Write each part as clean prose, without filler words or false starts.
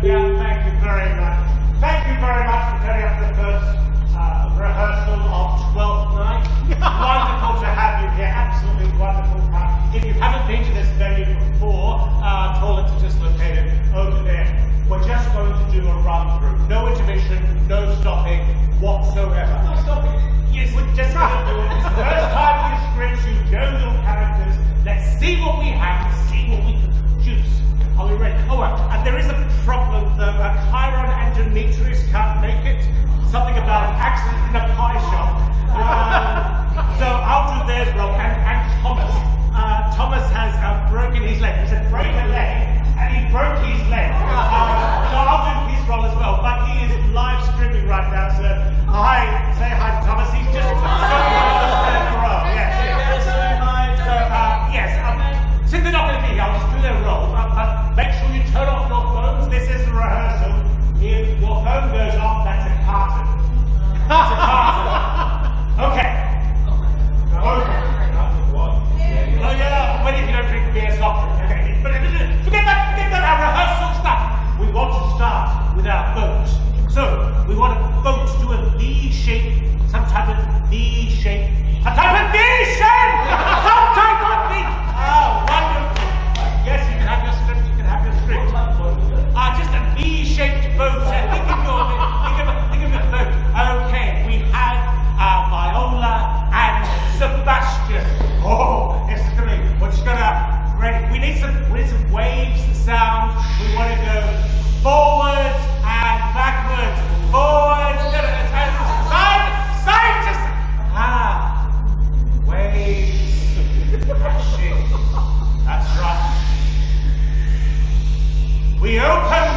Yeah, thank you very much. Thank you very much for turning up to the first rehearsal of 12th night. Wonderful to have you here, absolutely wonderful. If you haven't been to this venue before, toilets are just located over there. We're just going to do a run through. No intermission, no stopping whatsoever. No stopping? Yes, we're just going to do it. It's the first time you scripts, you know your characters. Let's see what we have and see what we can produce. Are we ready? Oh, and there is a problem though. Chiron and Demetrius can't make it. Something about an accident in a pie shop. So I'll do theirs role, and Thomas. Thomas has broken his leg. He said break a leg, and he broke his leg. So I'll do his role as well. But he is live streaming right now, so hi, say hi to Thomas. He's just so in a row. Yes. Since they're not going to be here, I'll just do their role. But make sure you turn off your phones. This is a rehearsal. If your phone goes off, that's a carton. That's a carton. Okay. Okay. Oh yeah, but if you don't drink beer, stop. Okay. But forget that. Our rehearsal stuff. We want to start with our vote. So we want to vote to a V shape, some type of V shape. Some type of V shape! Some type of V! Oh, wonderful. Yes, you can have your script, just a V-shaped vote. Think of your vote. Okay, we have Viola and Sebastian. Oh, it's gonna be, we're just gonna, ready. We need some waves, sound. We want to go forwards and backwards. Forwards, side, just, waves. That's right. We open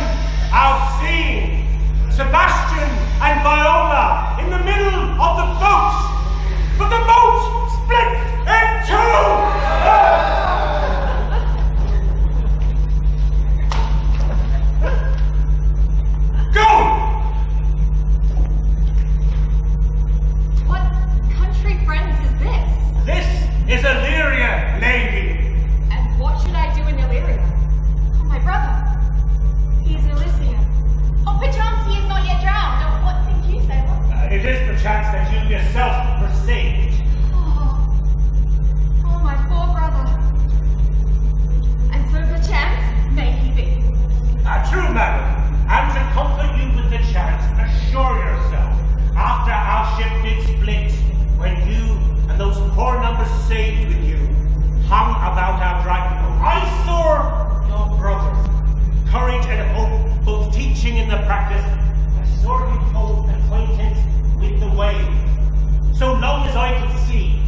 our scene. Sebastian and Viola in the middle of the boat. But the boat splits in two. Go! What country friends is this? This is Illyria, lady. And what should I do in Illyria? Oh, my brother. He is in Elysium. Oh, perchance he is not yet drowned. Oh, what think you, sailor? It is perchance that you yourself were saved. Oh, my poor brother. And so perchance may he be. True, madam. And to comfort you with the chance, assure yourself, after our ship did split, when you and those poor numbers saved with you hung about our dry people, I saw your brothers, courage and hope, both teaching in the practice, I saw you both acquainted with the way. So long as I could see.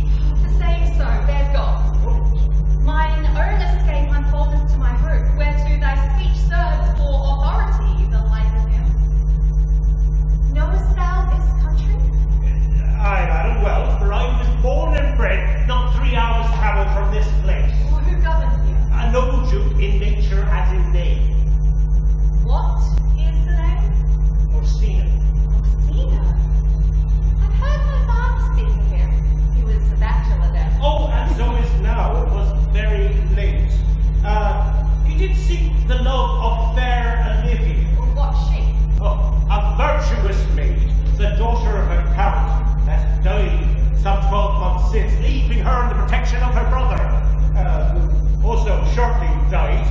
The same so, there's God. Mine own escape unfoldeth to my hope, whereto thy speech serves for authority, the like of him. Knowest thou this country? Aye, madam, well, for I was born and bred not 3 hours travel from this place. Or who governs you? A noble Duke in nature as in name. What is the name? Orsina. Orsina? I've heard my father speak of him. He was a bachelor then. Oh, and so is now. It was very late. He did seek the love of fair Olivia. What she? Oh, a virtuous maid, the daughter of a count, that died some 12 months since, leaving her in the protection of her brother, who also shortly died,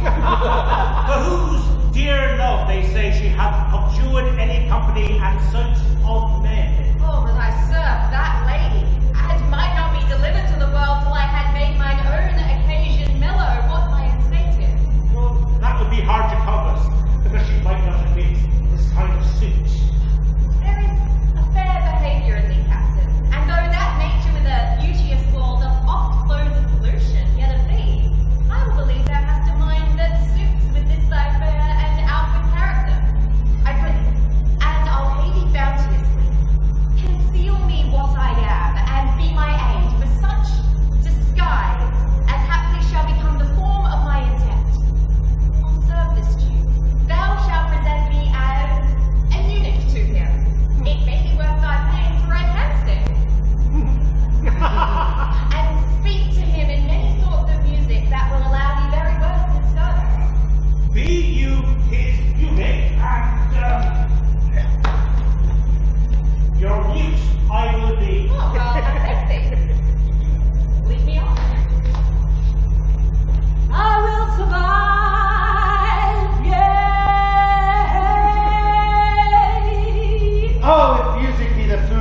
for whose dear love, they say, she hath abjured any company and sight of men. Oh, but I served that lady, and might not be delivered to the world till I had made mine own occasion mellow what my estate is. Well, that would be hard to compass, because she might not admit this kind of suit. There is a fair behaviour in thee, Captain, and though that nature with a beauteous law does oft close in pollution, yet of thee, I will believe thou hast a mind that suits with this thy fair and outward character. I pray, and I'll pay thee bounteously.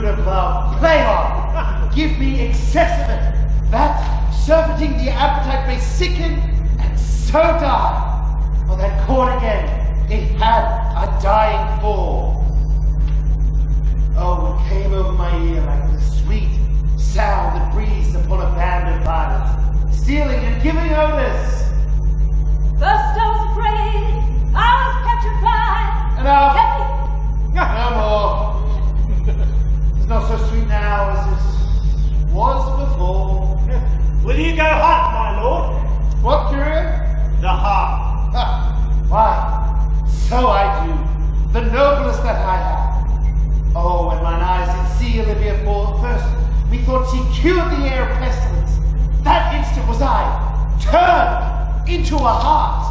brood of love. Play on. Give me excess of it. That, surfeiting the appetite, may sicken and so die. For that chord again, it had a dying fall. Oh, it came over my ear like the sweet sound that breathes upon a band of violets, stealing and giving notice. First I was afraid, I was petrified. No more. It's not so sweet now as it was before. Will you go hunt, my lord? What, Curate? The hart. Why? So I do. The noblest that I have. Oh, when mine eyes did see Olivia fall first, methought she cured the air of pestilence. That instant was I turned into a hart,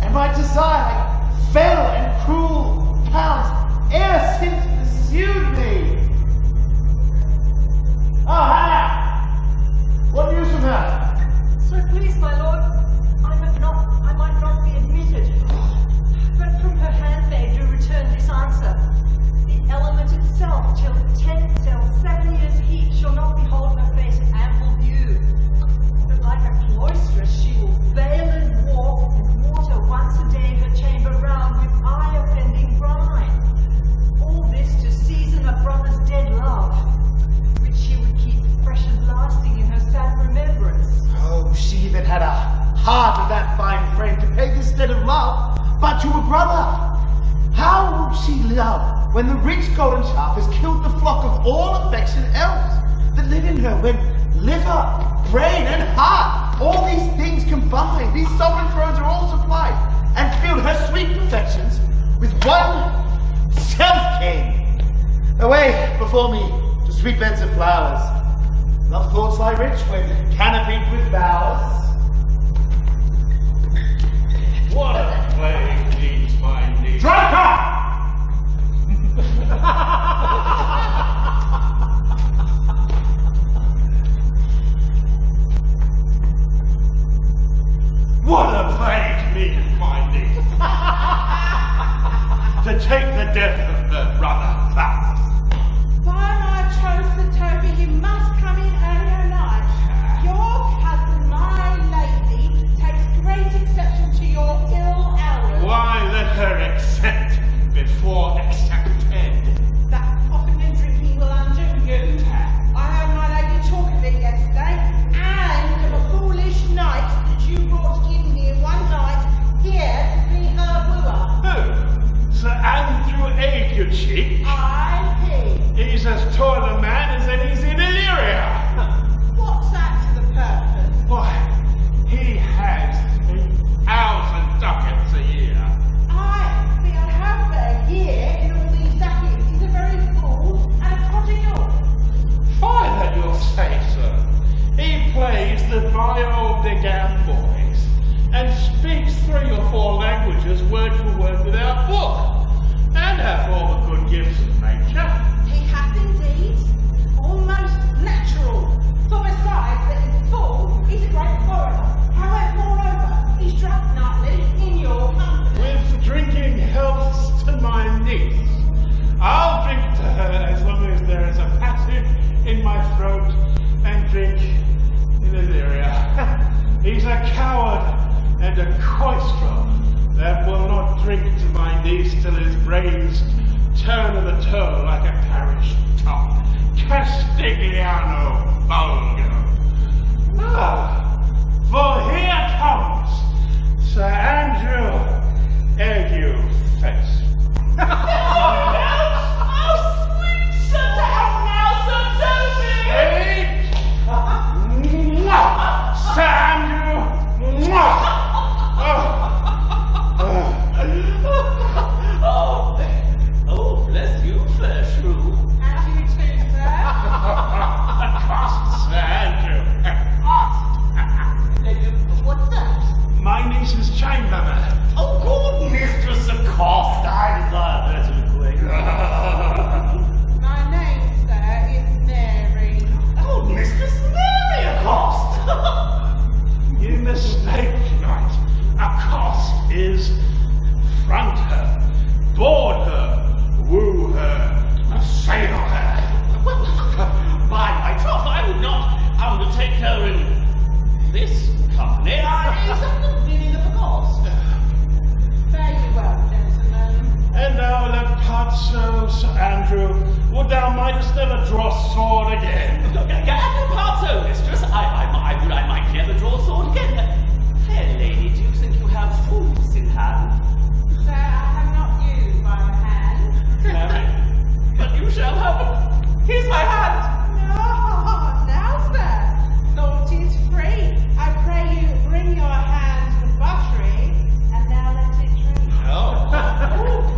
and my desire like fell and cruel hounds e'er since pursued me. Oh, Hannah! What news from her? So please, my lord, I might not be admitted, but from her handmaid do return this answer. The element itself, till 10 till 7 years heat, shall not behold her face in ample view. But like a cloistress, she will veil and walk, and water once a day her chamber round with eye-offending brine. All this to season a brother's dead love, which she would keep fresh and lasting in her sad remembrance. Oh, she that had a heart of that fine frame to pay this debt of love, but to a brother. How will she love when the rich golden shaft has killed the flock of all affection else that live in her, when liver, brain, and heart, all these things combined, these sovereign thrones are all supplied, and filled her sweet perfections with one self-king. Away before me to sweet beds of flowers. Love thoughts lie rich when canopied with bowers. What a plague needs my need. Drunkard! What a plague needs my need. To take the death of her brother back. By my troth, Sir Toby, you must come in earlier night. Your cousin, my lady, takes great exception to your ill hours. Why let her accept before accepted? That popping and drinking will undo you. I heard my lady talk of it yesterday, and of a foolish knight that you brought in here one night, here to be her wooer. Who? Sir Andrew Aguchi? He's as tall a man as any's in Illyria. What's that to the purpose? Why, he has 3,000 ducats a year. Aye, but I have but a year in all these ducats. He's a very fool and a prodigal. Fine that you'll say, sir. He plays the viol de gamme boys and speaks 3 or 4 languages word for word without book, and hath all the good gifts of nature. He hath indeed. Almost natural. For besides that he's full, he's a great foreigner. However, moreover, he's drunk nightly in your company. With drinking healths to my niece, I'll drink to her as long as there is a passage in my throat and drink in Illyria. He's a coward and a coistrel that will not drink to my niece till his brains turn of the toe like a parish top. Castigliano vulgo. Ah, for here comes Sir Andrew Agueface. Oh, sweet Sir Down now, Sir Toby! Hey! Sir Andrew! Oh, bless you, fair shrew. And you too, sir. Sir Andrew. What's that? My niece's chambermaid. Oh, good mistress, of course. I desire her to acquaint. This company is at the beginning of the cost. Fare you well, gentlemen. And now let part so, Sir Andrew, would thou mightest never draw sword again. And part so, mistress, I might never draw sword again. Fair lady, do you think you have fools in hand? Sir, I have not used my hand. Marry, but you shall have. Here's my hand. No, now, sir, thought is free. I pray you bring your hand to buttery, and now let it drink. Oh,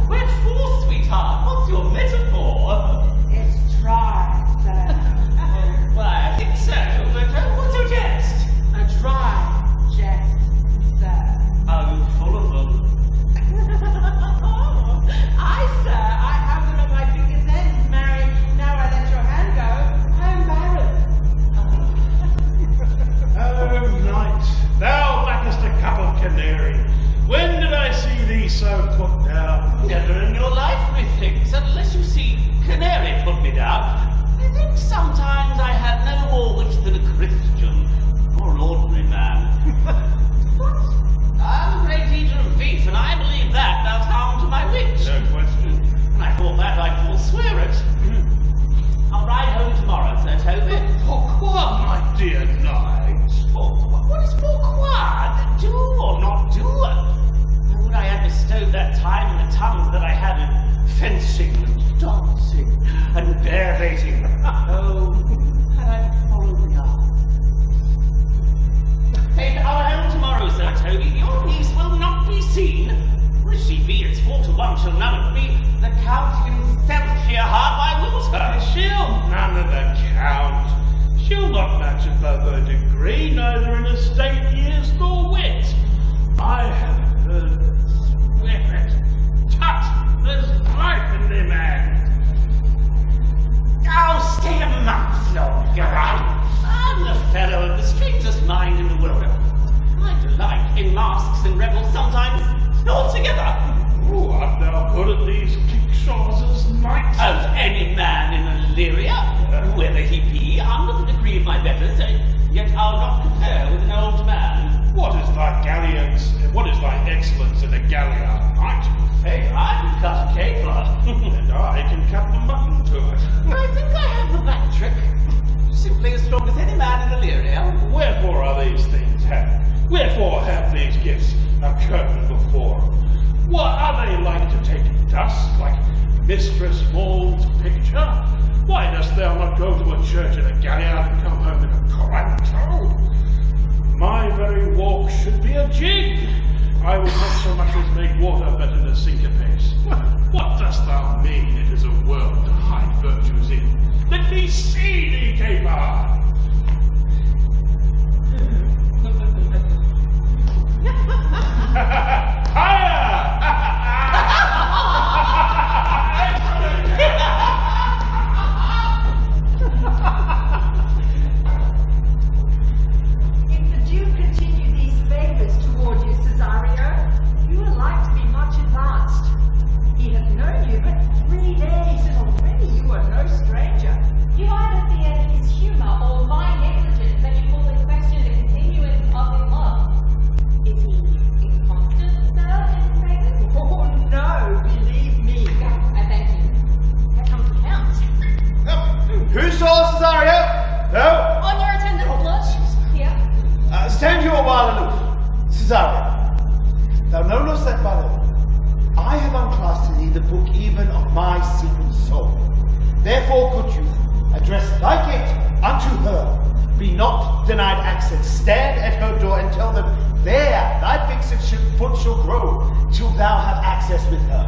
where for, sweetheart? What's your metaphor? It's dry, sir. Well, I think so, but what's your jest? A dry jest, sir. Are you full of them? Aye, sir, I have them at my fingers' ends, Mary. Now I let your hand go. I am barren. Oh, knight, thou lackest a cup of canary. When did I see thee so put down? Never in your life, methinks, unless you see canary put me down. I think sometimes I had no more wit than a Christian, or an ordinary man. What? I'm a great eater of beef, and I believe that does harm to my wit. No question. And I thought that I'd forswear it. I'll ride home tomorrow, Sir Toby. Pourquoi, my dear knight? What is pourquoi? Do or not do? Would I have bestowed that time and the tongues that I had in fencing and dancing and bear baiting? Oh, had I followed the art. Hey, our home tomorrow, Sir Toby. Your niece will not be seen. Will she be? It's 4 to 1 till none of me. The Count himself here hard by water. She'll none of the count. She'll not match it by her degree, neither in estate years nor wit. I have heard it. Swear it. Tut! There's life in thee, man. Oh, stay a month longer. I'm the fellow of the strangest mind in the world. I delight in masks and revels sometimes altogether. Oh, art thou good at these kickshaws as knight? Of any man in Illyria, whether he be under the degree of my betters, yet I'll not compare with an old man. What is thy galleons? What is thy excellence in a galleon, knight? Hey, I can cut a caper. And I can cut the mutton to it. I think I have the back trick. Simply as strong as any man in Illyria. Wherefore are these things had? Wherefore have these gifts a curtain before? What are they like to take dust, like Mistress Maud's picture? Why dost thou not go to a church in a galleon and come home in a coranto? My very walk should be a jig. I would not so much as make water better than syncopates. What dost thou mean it is a world to hide virtues in? Let me see thee, caper! If the Duke continue these favors toward you, Cesario, you are like to be much advanced. He hath known you but 3 days, and already you are no stranger. You either fear his humor or my negligence that you call in question the continuance of his love. Is he inconstant, sir, in his favors? Oh no, believe me. I thank you. Here comes the Count. Who saw Cesario? No? On your attendance, Lord. Here. Stand you a while aloof. Cesario, thou knowest that by law, I have unclassed to thee the book even of my secret soul. Therefore, good youth, address thy gate unto her. Be not denied access. Stand at her door and tell them, there thy fixed foot shall grow, till thou have access with her.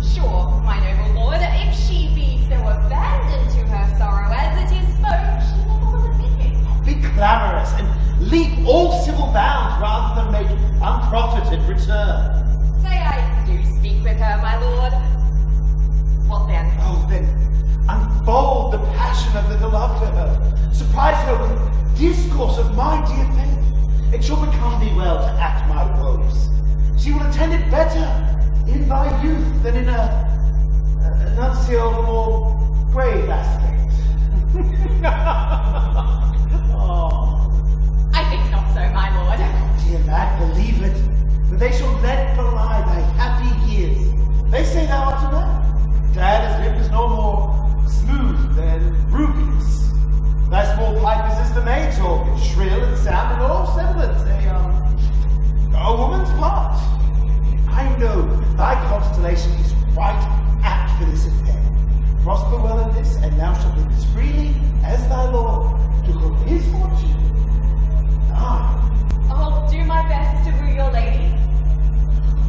Sure, my noble lord, if she be so abandoned to her sorrow as it is spoke, she never will admit it. Be clamorous and leap all civil bounds rather than make unprofited return. Say I do speak with her, my lord. What then? Oh, then, unfold the passion of the love to her. Surprise her with discourse of my dear faith. It shall become thee well to act my woes. She will attend it better in thy youth than in a nuncio of a more grave aspect. Oh. I think not, the maid talk, shrill and sound in all semblance, a woman's part. I know thy constellation is right apt for this affair. Prosper well in this, and thou shalt live as freely as thy lord took of his fortune. I'll do my best to woo your lady.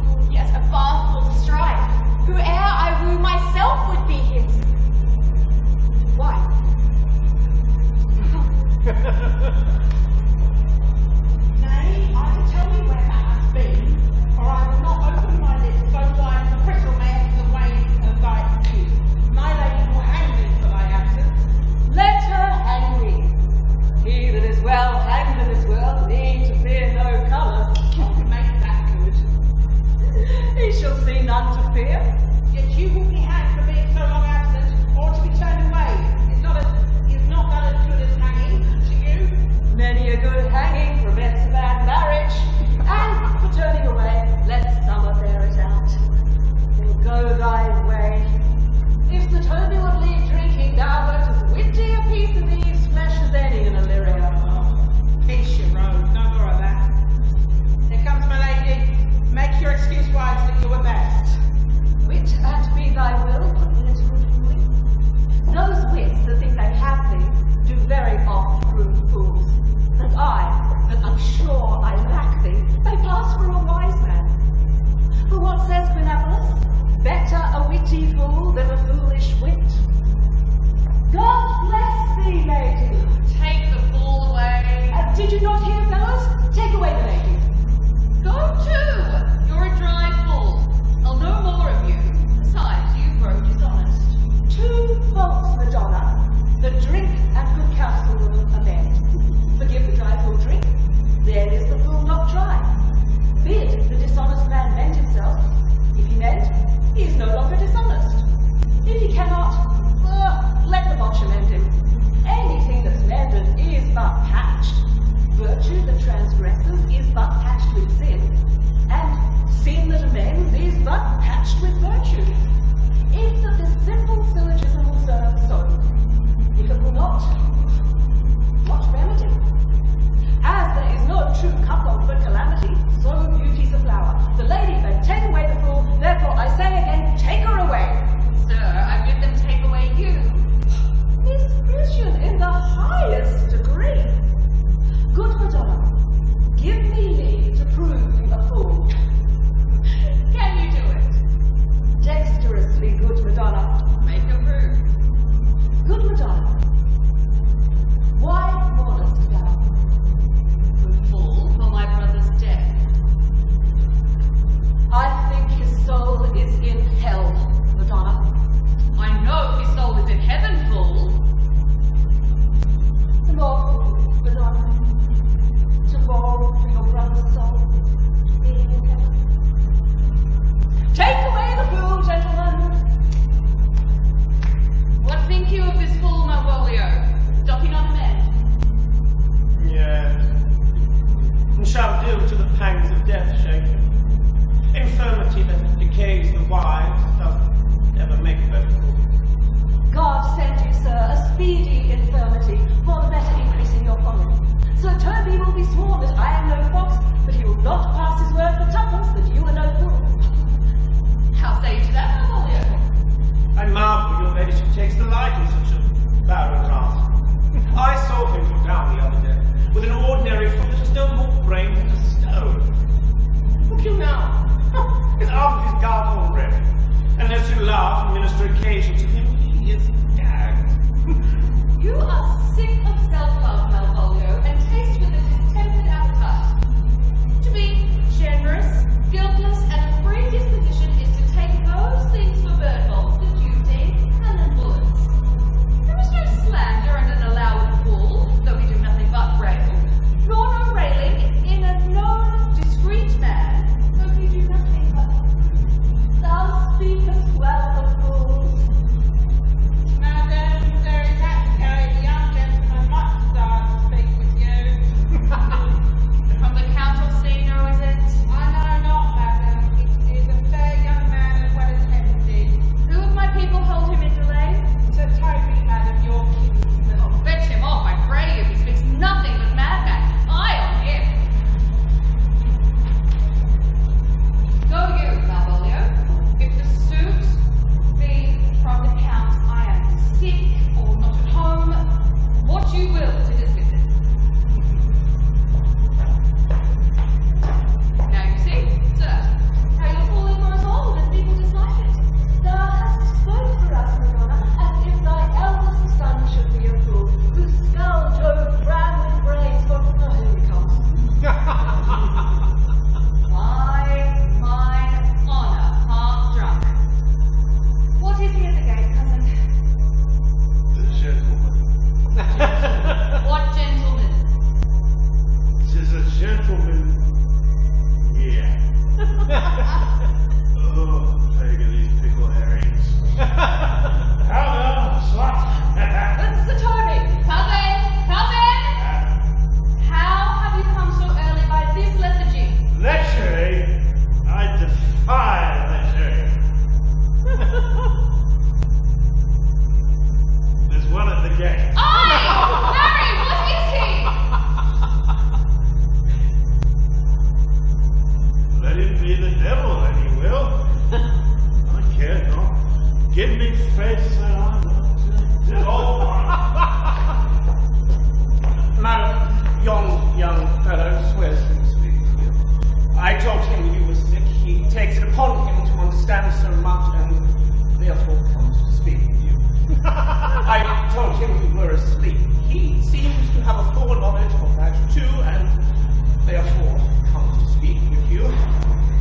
Oh, yes, a bath will strive. Whoe'er I woo myself would be his. Why? Nay, either tell me where that has been, or I will not open my lips so wide the brittle may enter the way of thy excuse. My lady will hang me for thy absence. Let her hang me. He that is well hanged in this world need to fear no colour. Oh, make that good. He shall see none to fear. Yet you will be hanged for being so long absent, or to be turned away. Is not that as good as hanging to you? Many a good hanging prevents a bad marriage. And for turning away, let summer bear it out. Or go thy way. If the turbulent leave drinking, thou wert as witty a piece of Eve's flesh as any in Illyria. Peace your road, no more of that. Here comes my lady. Make your excuse wise that you were best. Wit and be thy will, put me into good humor. Those wits that think they have thee do very oft prove fools. And I, that am sure I lack thee, may pass for a wise man. For what says Quinapolus? Better a witty fool than a foolish wit. God bless thee, lady. Take the fool away. Did you not hear, fellows? Take away the lady. Go to! You're a dry fool. I'll know more of you. Besides, you grow dishonest. 2 faults, Madonna, the drink and good counsel will amend. Forgive the dry fool drink, then is the fool not dry. Bid the dishonest man mend himself. If he mend, he is no longer dishonest. If he cannot, let the botcher mend him. Anything that's mended is but patched. Virtue that transgresses is but patched with sin, and sin that amends is but patched with virtue. If that this simple syllogism will serve, so. If it will not, what remedy? As there is no true couple but calamity, so beauty's a flower. The lady may take away the fool, therefore I say again, take her away. Sir, I bid them take away you. Discretion in the highest degree. Good Madonna, give me leave to prove you a fool. Can you do it? Dexterously, good Madonna. Make a proof. Good Madonna, why mournest thou? Good fool for my brother's death. I think his soul is in hell, Madonna. I know his soul is in heaven, fool. The more fool, Madonna, to mourn for your brother's soul being in heaven. Take away the fool, gentlemen. What think you of this fool, Malvolio? Doth he not amend? Yes. And shall do to the pangs of death shake him. Infirmity that decays the wise doth ever make them fool. God send you, sir, a speedy infirmity, for the better increasing your folly. Sir Toby will be sworn that I am no fox, but he will not pass his word for tuppence that you are no fool. How say you to that, Malvolio? I marvel your ladyship takes delight in such a barren rascal. I saw him come down the other day, with an ordinary foot that has no more brain than a stone. Look you now, his arm is his guard already. Unless you laugh and minister occasion to him, he is gagged. You are sick of self-love, Malvolio, and taste with a distempered appetite. To be generous, guiltless, and a free disposition is to take those things for bird bolts that you deem cannon bullets. gentleman. Tis a gentleman here. Oh, pagan these pickle herrings. How now, slut? It's the Toby. Cousin! Cousin! How have you come so early by this lethargy? Lechery? I defy lechery. There's one at the gate. Aye! Harry, what is he? Let him be the devil, and he will. I care not. Give me face that I want to all Madam, yon young fellow swears to speak to you. I told him you were sick. He takes it upon him to understand so much, and therefore comes to speak with you. I told him you were asleep. He seems to have a foreknowledge of that too, and therefore comes to speak with you.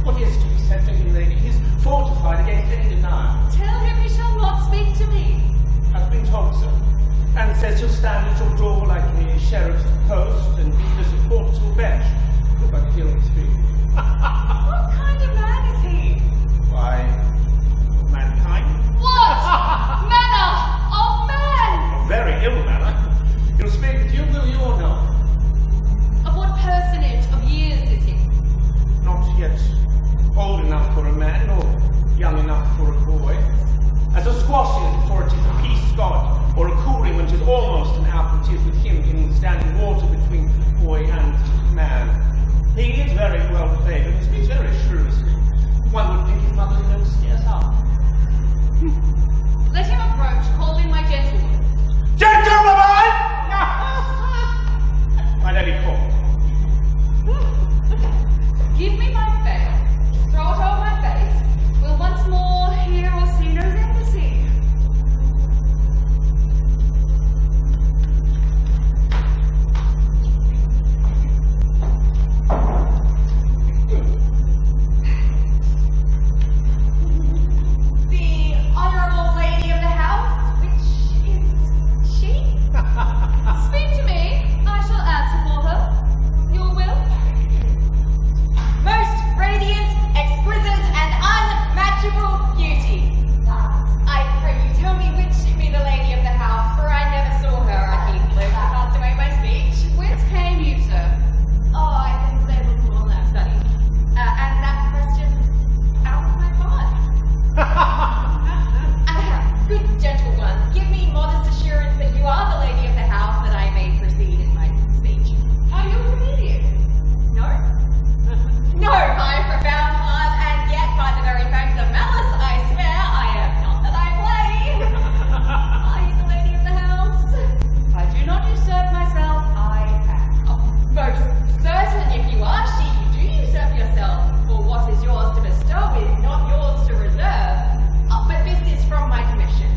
What is to be said to him, lady? He's fortified against any denial. Tell him he shall not speak to me. Has been told so, and says he'll stand at your door like a sheriff's post and be the support to a bench, if I can hear him speak. What kind of man is he? Why, mankind? What manner of man? A very ill manner. He'll speak with you, will you, or no? Of what personage of years is he? Not yet old enough for a man, or young enough for a boy. As a squash is for a peace god, or a cooling which is almost an apple, it is with him in standing water between boy and man. He is very well favoured, and speaks very shrewdly. One would think his mother knows scarce how. Let him approach, calling my gentlewoman. Gentlewoman! My lady called. Give me my veil, throw it over my face. We'll once more hear or see no leprosy. The honourable lady of the house, which is she? Speak to me, I shall answer for her. Your will? Most radiant, exquisite, and unmatchable beauty. I pray you tell me which be the lady of the house, for I never saw her. I keep lived to cast away my speech. Whence came you, sir? Oh, I've been stable for all that study. And that question's out of my mind. Good gentle one, give me modest assurance that you are the lady of the house, that I may proceed in my speech. Are you a comedian? No. No, my profound heart, and yet by the very fact of malice, I swear I am not that I play. Are you the lady of the house? I do not usurp myself, I am. Most certain, if you are she, you do usurp yourself, for what is yours to bestow is not yours to reserve. But this is from my commission.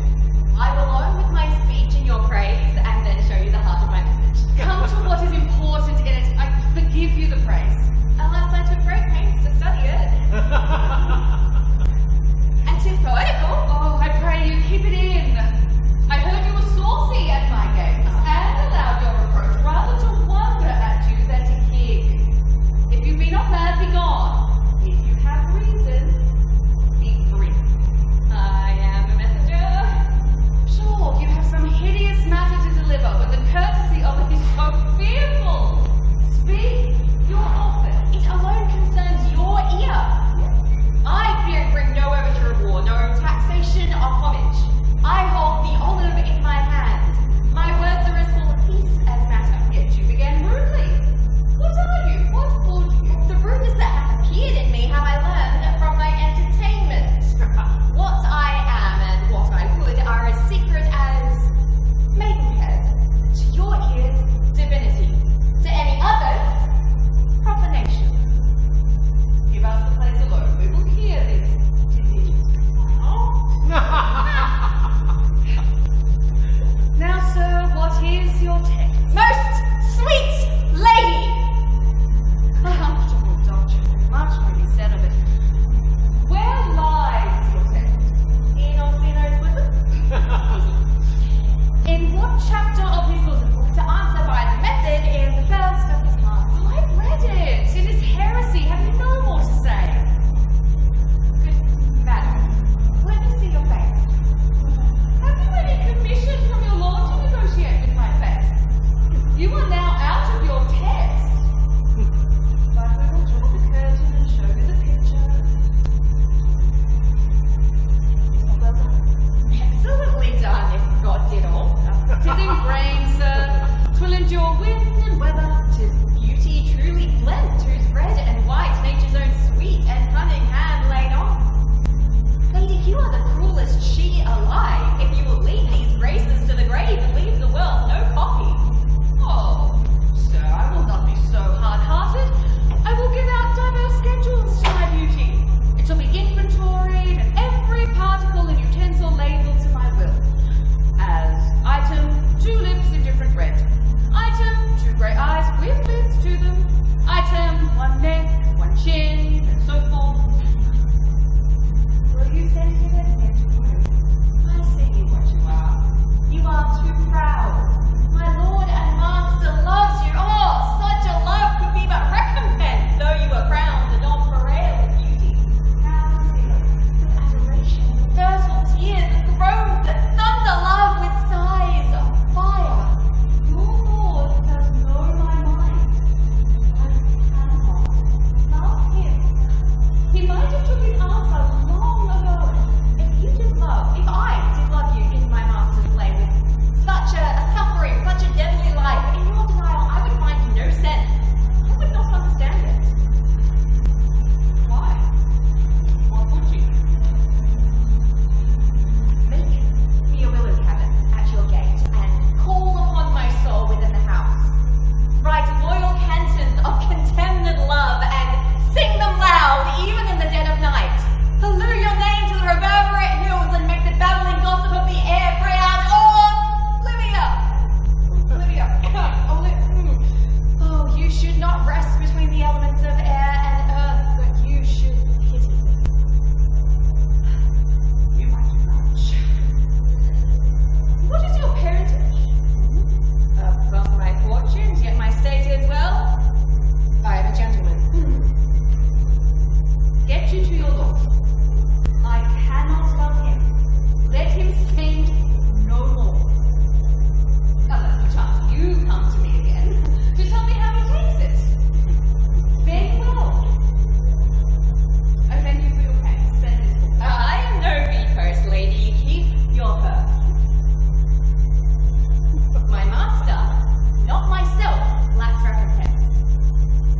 I will own with my speech in your praise, and then show you the heart of my message. Come to what is important in it. I forgive you the praise, unless I took great pains to study it. And 'tis poetical. Oh, I pray you keep it in. I heard you were saucy at my games, and allowed your reproach rather to wonder at you than to kick. If you be not mad, be gone. If you have reason, be free. I am a messenger. Sure, you have some hideous matter to deliver, but the courtesy of it is so fearful. Speak, your offer, it alone concerns your ear. I bring no overture of war, no taxation of homage. I hold the olive in my hand. My words are as full of peace as matter, yet you began rudely. What are you? What would you? The rudeness that hath appeared in me have I learned from my entertainment. What I am and what I would are as secret as maidenhead. To your ears, divinity. To any others, profanation. Give us the place alone. We will hear this division. Oh. Now, sir, what is your text? Most sweet lady! Comfortable doctrine, much may be said of it. Where lies your text? In Orsino's bosom? In what chapter of his bosom? To answer by the is ingrained, sir. 'Twill endure wind and weather. 'Tis beauty truly blent, whose red and white nature's own sweet and cunning hand laid on. Lady, you are the cruelest she alive, if you will lead these graces to the grave and leave the world no copy. Oh, sir, I will not be so hard-hearted. I will give out diverse schedules to my beauty. It shall be inventoried and every particle and utensil labelled to my will. As item, 2 lips in different red. Item, 2 grey eyes with lids to them. Item, 1 neck, 1 chin, and so forth. Will you send him a gentleman? I see what you are. You are too proud. My lord and master loves you. Oh, such a love could be but recompense, though you were crowned and on parade with beauty. Proud zeal, with adoration, with thirstful tears, with groans that thunder love with sighs of fire. Your lord does know my mind. I cannot love him. He might have took his answer long ago. If you did love, if I did love you in my master's play with such a suffering, such a deadly life, in your denial I would find no sense. I would not understand it. Why? What would you? Make me a willow cabin at your gate and call upon my soul within the house. Write loyal cantons of contemned love and sing them loud, even in the dead of night. Halloo your name to the reverberate hills and make the babbling gossip of the air pray out, oh, Olivia! Olivia, oh, you should not rest between the elements of air and earth, but you should pity them. You might do much. What is your parentage? Above my fortunes, yet my state is well. I am a gentleman. Get you to your lord. I cannot love him. Let him sing no more. Unless perchance you come to me again to tell me how he takes it. Very well. I thank you for your pains. Send this book. I am no bee purse, lady. Keep your purse. But my master, not myself, lacks recompense.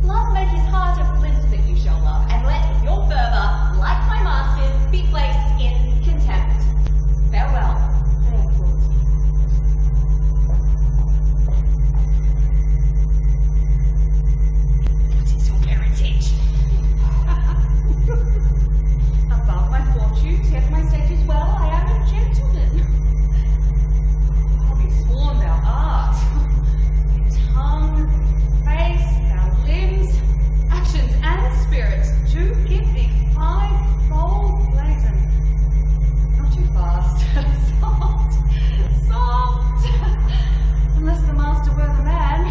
Love make his heart a flint that you shall love, and let your fervour, like my master's, be placed in contempt. Farewell, therefore. What is your parentage? Above my fortunes, yet my state is well, I am a gentleman. I'll be sworn thou art. Tongue, face, thou limbs, actions, and spirit do give thee 5-fold blazon. Not too fast. Soft, soft. Unless the master were the man.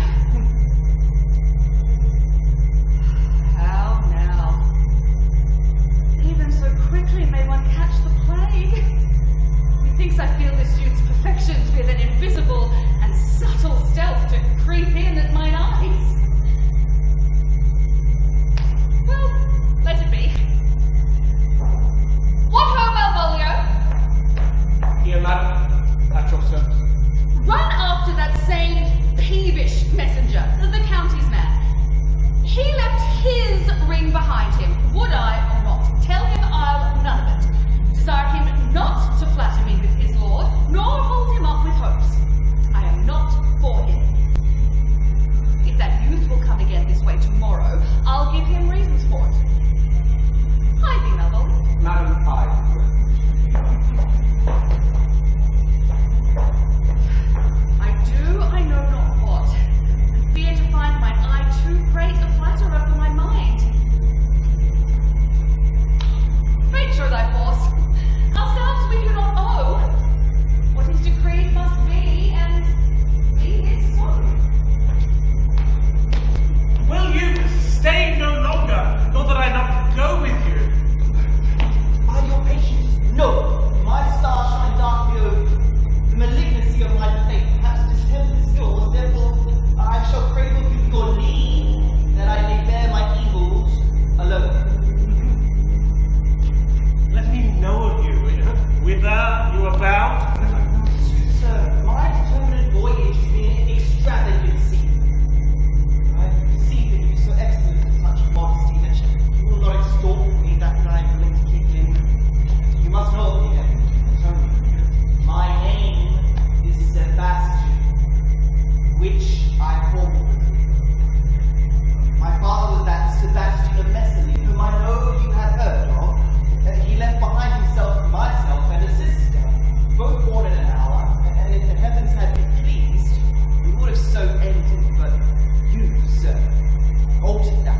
How now? Even so quickly may one catch the plague. Methinks I feel this youth's perfections with an invisible and subtle stealth to creep in at mine eyes. Well, let it be. What ho, Malvolio? Here, madam, at your service. Run after that same peevish messenger, the county's man. He left his ring behind him, would I or not? Tell him I'll none of it. Desire him not to flatter me with his lord, nor hold him up with hopes. I am not for him. If that youth will come again this way tomorrow, I'll give him reasons for it. Hide me, Malvolio. Madam, I will. I know not what. Fear to find mine eye too great a flatterer for my mind. Fate show thy force. Ourselves we do not owe. What is decreed must be. I called the dream. My father was that Sebastian of Messally, whom I know you have heard of. He left behind himself myself and a sister, both born in an hour, and if the heavens had been pleased, we would have so ended, but you, sir, altered that.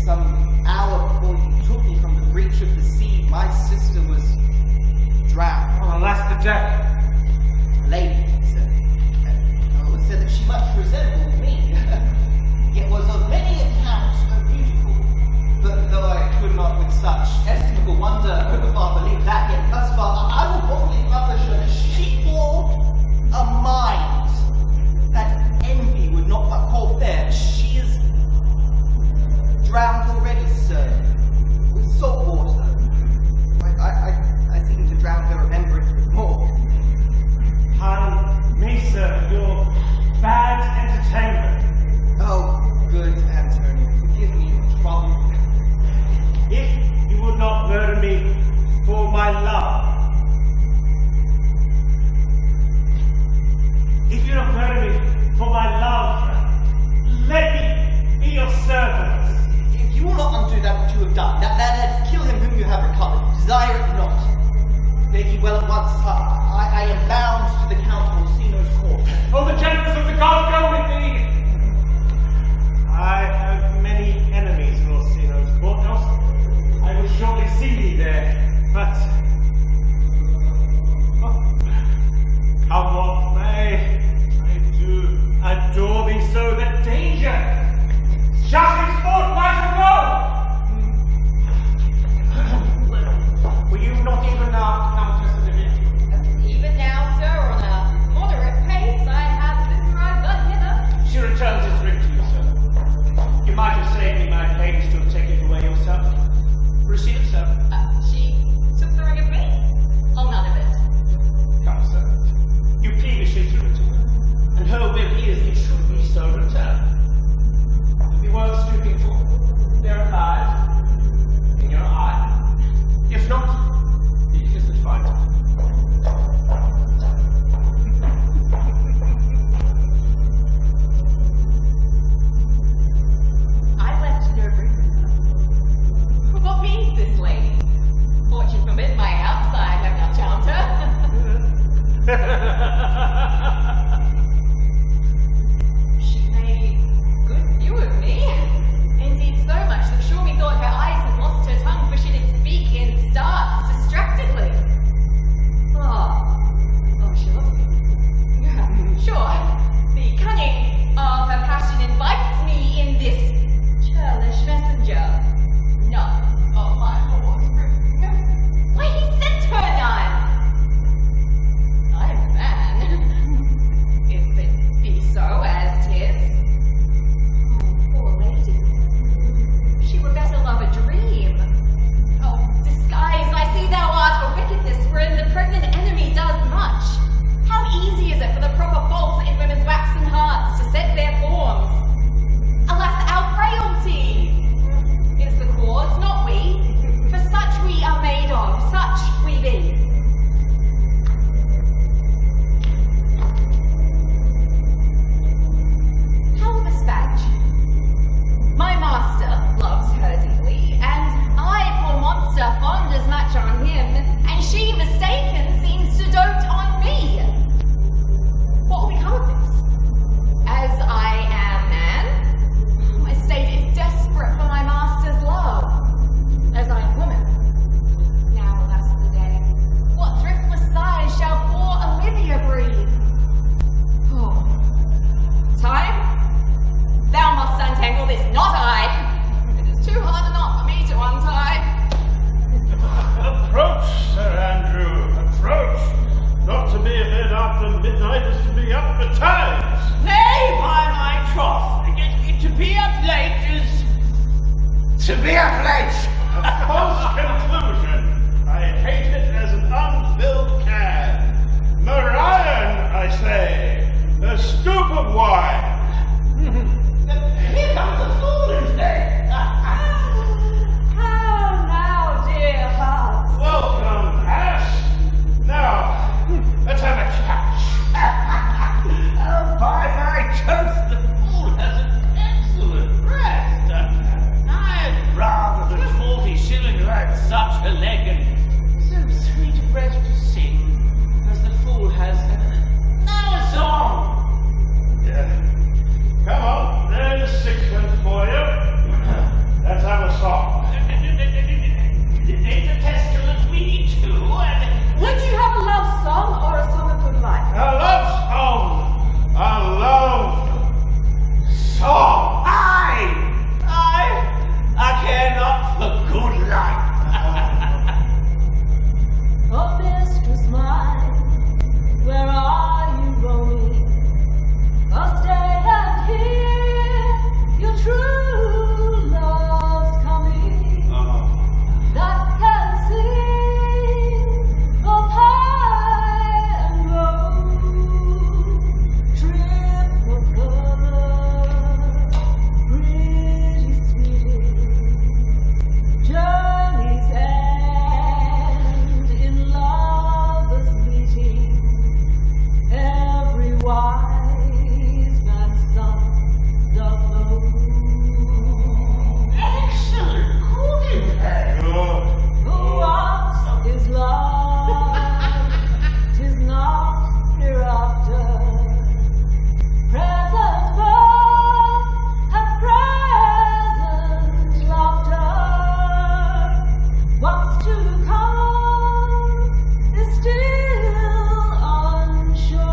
Some hour before you took me from the breach of the sea, my sister was drowned. Oh, alas the day. A lady, sir. It was said that she much resembled me. Yet was of many accounts beautiful. But though I could not with such estimable wonder far believe that, yet thus far I will boldly publish her. She bore a mind that envy would not but call fair. She is drowned already, sir, with salt water. I seem to drown her remembrance with more. Pardon me, sir, your bad entertainment. Oh, good Antonio, forgive me your trouble. If you would not murder me for my love, if you don't murder me for my love, let me be your servant. If you will not undo that which you have done, that kill him whom you have recovered, desire it not. Fare ye well at once. I am bound to the Count Orsino's court. Oh, the gentleness of the gods go with thee! I have many enemies in Orsino's court, Nelson. I will shortly see thee there, but come what may, I do adore thee so that danger shall henceforth might ago! Were you not even Countess Olivia? Even now, sir, on a moderate pace, I have since I got hither. She returns his ring to you, sir. You might have saved me my pains to have taken it away yourself. Receive it, sir. She took the ring of me? Oh, none of it. Come, sir. You peevishly threw it to her, and her will is it should be so returned. It'd be worth stooping for. There it lies, in your eye. If not, you kiss it fine. I left no ring. What means this lady? Fortune forbid my outside have not charmed her. She made good view of me. Indeed, so much that sure me thought her eyes had lost her tongue, for she did speak in starts distractedly. Oh, she loves me. Sure, the cunning of her passion invites me in this churlish messenger. None of my lord's ring. Why, he sent her none. I am the man. If it be so as 'tis. Oh, poor lady. She were better love a dream. Oh, disguise, I see thou art a wickedness wherein the pregnant enemy does much. How easy is it for the proper faults in women's waxen hearts to set their forms? Alas, our frailty is the cause, not we. For such we are made of, such we be. How the Spanish? My master loves her dearly, and I, poor monster, fond as much on him, and she, mistaken, seems to dote on me. What will become of this? As I am man, my state is desperate for my master's love. As I am woman, now alas the day, what thriftless sighs shall poor Olivia breathe? Oh, time? Thou must untangle this, not I. It is too hard a knot for me to untie. Approach, Sir Andrew, approach. Not to be abed after midnight is to be up betimes. Nay, by my troth, to be up late is to be up late. A false conclusion. I hate it as an unfilled can. Marion, I say, a scoop of wine. Here comes the fool instead. How now, dear hearts? Welcome, Ash. Now, let's have a chat. Oh, By Twelfth, the fool has an excellent breast. I'd rather than 40 shillings had such a leg and so sweet a breast to sing as the fool has. Now a song! Yeah. Come on, there's sixpence for you. Let's have a song. It's a testament we need to, and Would you have a love song or a song of good life? A love song! A love song! I care not for good life. Oh, mistress mine, where are you roaming? Oh, stay and hear your true love's coming. That can sing both high and low. Trip no further, pretty sweetie. Journeys end in lovers meeting. Every wise man's son doth know. Excellent, good indeed. What is love? 'Tis not hereafter. Present birth hath present laughter. What's to come is still unsure.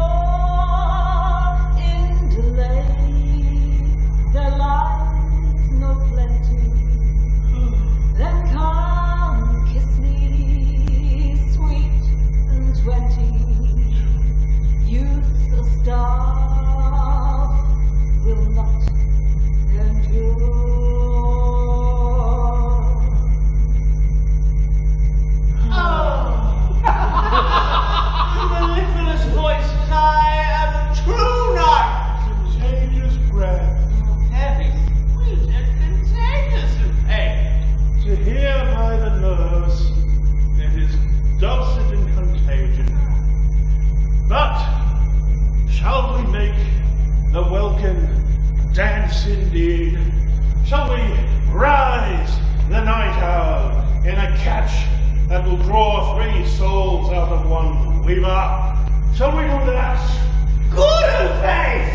In delay there lies no plenty. Then come, kiss me, sweet and 20. Youth's a star will not endure. Mellifluous voices, I am a true knight. Contagious breath. Very sweet and contagious in pain. To hear by the nurse, it is dulcet in contagion. But shall we make the welkin dance indeed? Shall we rise the night owl in a catch that will draw 3 souls out of one weaver? Shall we do that? Good faith!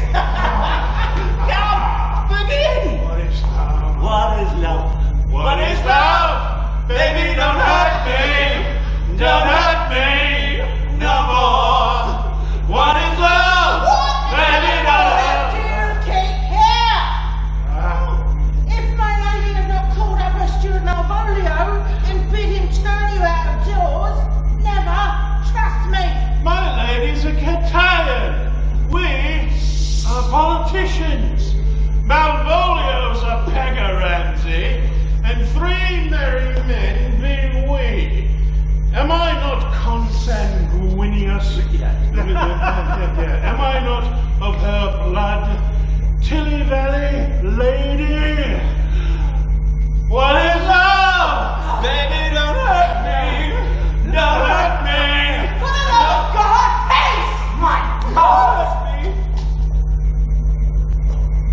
Come, begin! What is love? What is love? What is love? Baby, don't hurt me. Don't hurt me no more. What is love? Baby, don't hurt me. You take care! If my lady had not called up her steward Malvolio and bid him turn you out of doors, never, trust me. My ladies are tired. We are politicians. Malvolio's a beggar, Ramsay, and 3 merry men being we. Am I not consanguineous? Am I not of her blood? Tilly Valley lady? What is love? Baby, don't hurt me. Don't hurt me. For the love of God, peace! My God!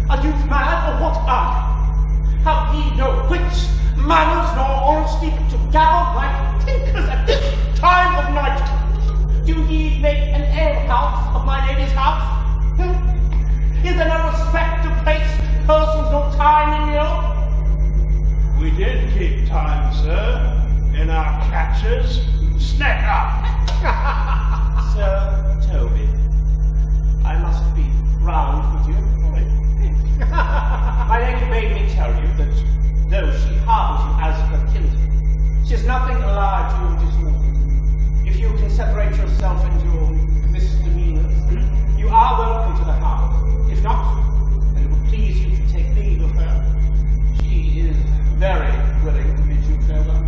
Are you mad or what are you? Have ye no wits, manners, nor honesty to gabble like tinkers at this time of night? Do ye make an alehouse of my lady's house? Is there no respect to place persons no time in you? We did keep time, sir, in our catches. Snack up! Sir Toby, I must be round with you. My lady bade me tell you that though she harbours you as her kinsman, she has nothing allied to your disorders. If you can separate yourself and your misdemeanors, you are welcome to the house. If not, then it would please you to take leave of her. She is very willing to bid you farewell.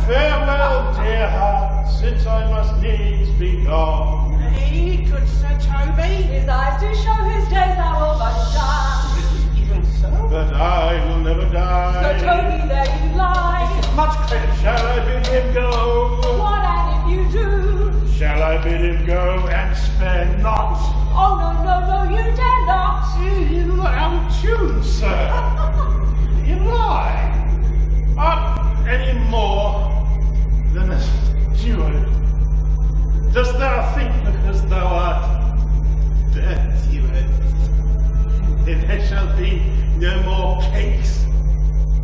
Farewell, dear heart, since I must needs be gone. Hey, good Sir Toby. His eyes do show his days are overdone. Even so, But I will never die. So Toby, there you lie. much credit. Shall I bid him go? What and if you do? Shall I bid him go and spare not? Oh no, no, no, you dare thou think because thou art virtuous, there shall be no more cakes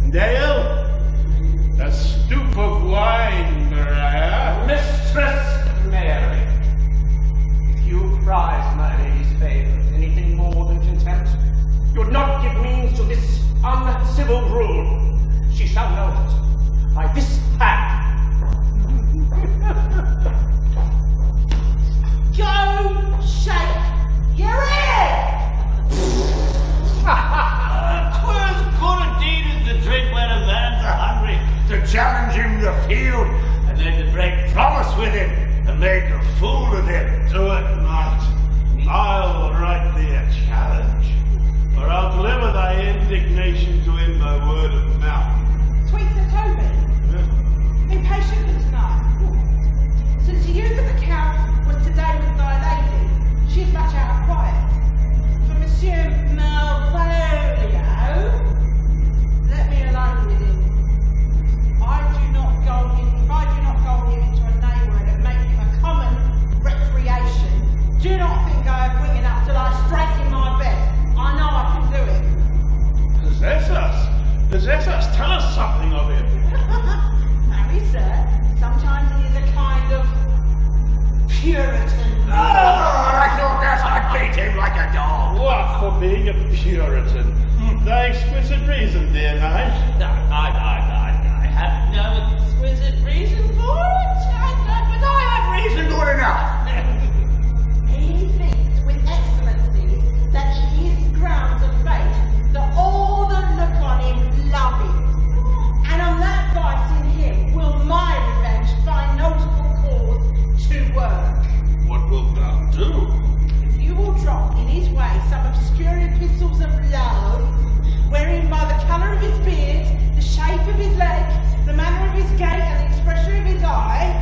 and ale, a stoop of wine, Maria. Mistress Mary, if you prize my lady's favour anything more than contempt, you would not give means to this uncivil rule. She shall know it by this hand. Go shake your head! 'Twas good indeed is to drink when a man's hungry, to challenge him the field, and then to break promise with him, and make a fool of him. Do it, knight. I'll write thee a challenge, or I'll deliver thy indignation to him by word of mouth. Tweet the Toby. Be patient with tonight. Since the youth of the Count was today with thy lady, she is much out of quiet. For Monsieur Malvolio, let me alone with him. If I do not go him into a neighbourhood and make him a common recreation, do not think I have wing enough to lie straight in my bed. I know I can do it. Possess us, tell us something of him. Marry, sir, sometimes he is a kind of Puritan. I thought that I'd beat him like a dog. What for being a Puritan? Thy exquisite reason, dear knight. I have no exquisite reason for it, but I have reason good enough. He thinks with excellency that it is grounds of faith that all that look on him love him. And on that vice in him will my revenge find notable cause to work. What wilt thou do? If you will drop in his way some obscure epistles of love, wherein by the colour of his beard, the shape of his leg, the manner of his gait, and the expression of his eye,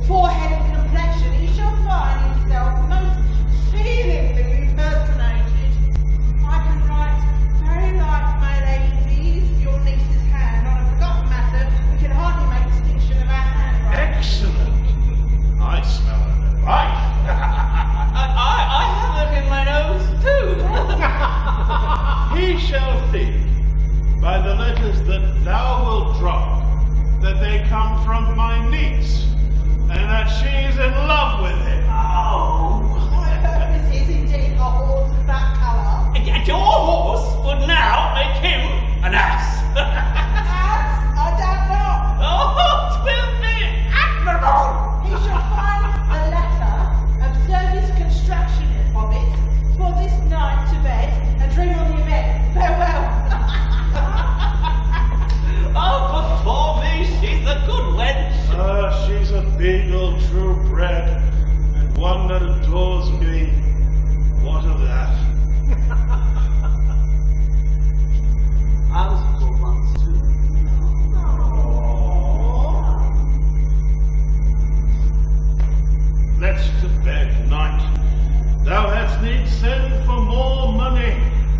forehead and complexion, he shall find himself most feelingly impersonated. I can write very like my lady these, your niece's hand. On a forgotten matter, we can hardly make distinction of our handwriting. Excellent. I smell a device. I have it in my nose too. He shall think, by the letters that thou wilt drop, that they come from my niece, and that she is in love with him. Oh. My purpose is indeed a horse of that colour. Your horse would now make him an ass. As I doubt not. Oh, 'twill be admirable. He shall find the letter, observe his construction of it, for this night to bed, and dream on the event. Farewell. Oh, before me, she's a good wench. She's a beagle true bred, and one that adores me. What of that? I was a poor once too. Let's to bed, knight. Thou hadst need send for more money.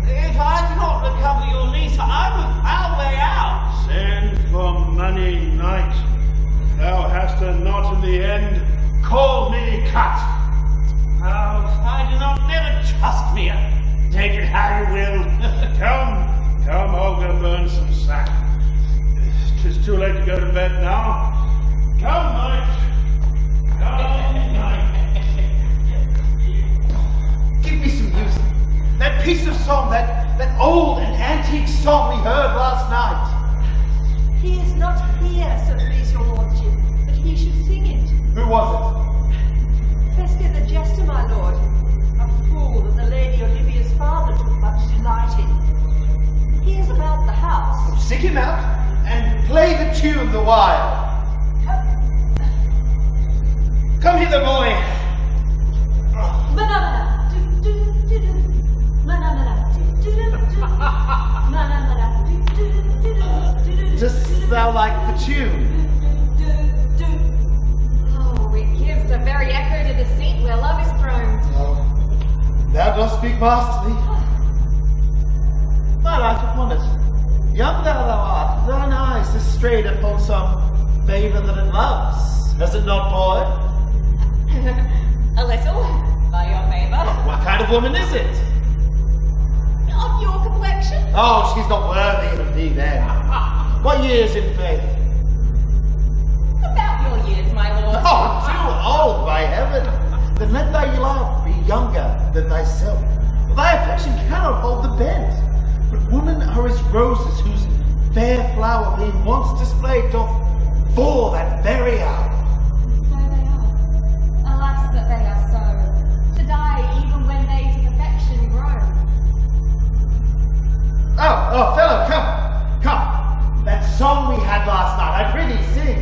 If I do not recover your niece, I'm a foul way out. Send for money, knight. Thou hast not in the end call me cut. Oh, if I do not never trust me. Take it how you will. Come, I'll go burn some sack. 'Tis too late to go to bed now. Come, knight. Come, knight. Give me some music. That piece of song, that old and antique song we heard last night. He is not here, so please your lordship, that he should sing it. Who was Festive the jester, my lord, a fool that the Lady Olivia's father took much delight in. He is about the house. it? Seek him out and play the tune the while. Come hither, boy. Manamana, do-do-do-do. Manamana, do-do-do-do. Manamana, do-do-do-do. Dost thou like the tune? Oh, it gives a very echo to the seat where love is throned. Oh, thou dost speak masterly. My life upon it. Young thou art, thine eyes is strayed upon some favour that it loves. Has it not, boy? What kind of woman is it? Of your complexion? Oh, she's not worthy of thee then. What years in faith? About your years, my lord. Oh, too old, by heaven. Then let thy love be younger than thyself. For thy affection cannot hold the bent. But women are as roses whose fair flower being once displayed doth fall that very hour. So they are. Alas, that they are so. To die even when they to perfection grow. Oh, fellow, come. That song we had last night, I prithee sing.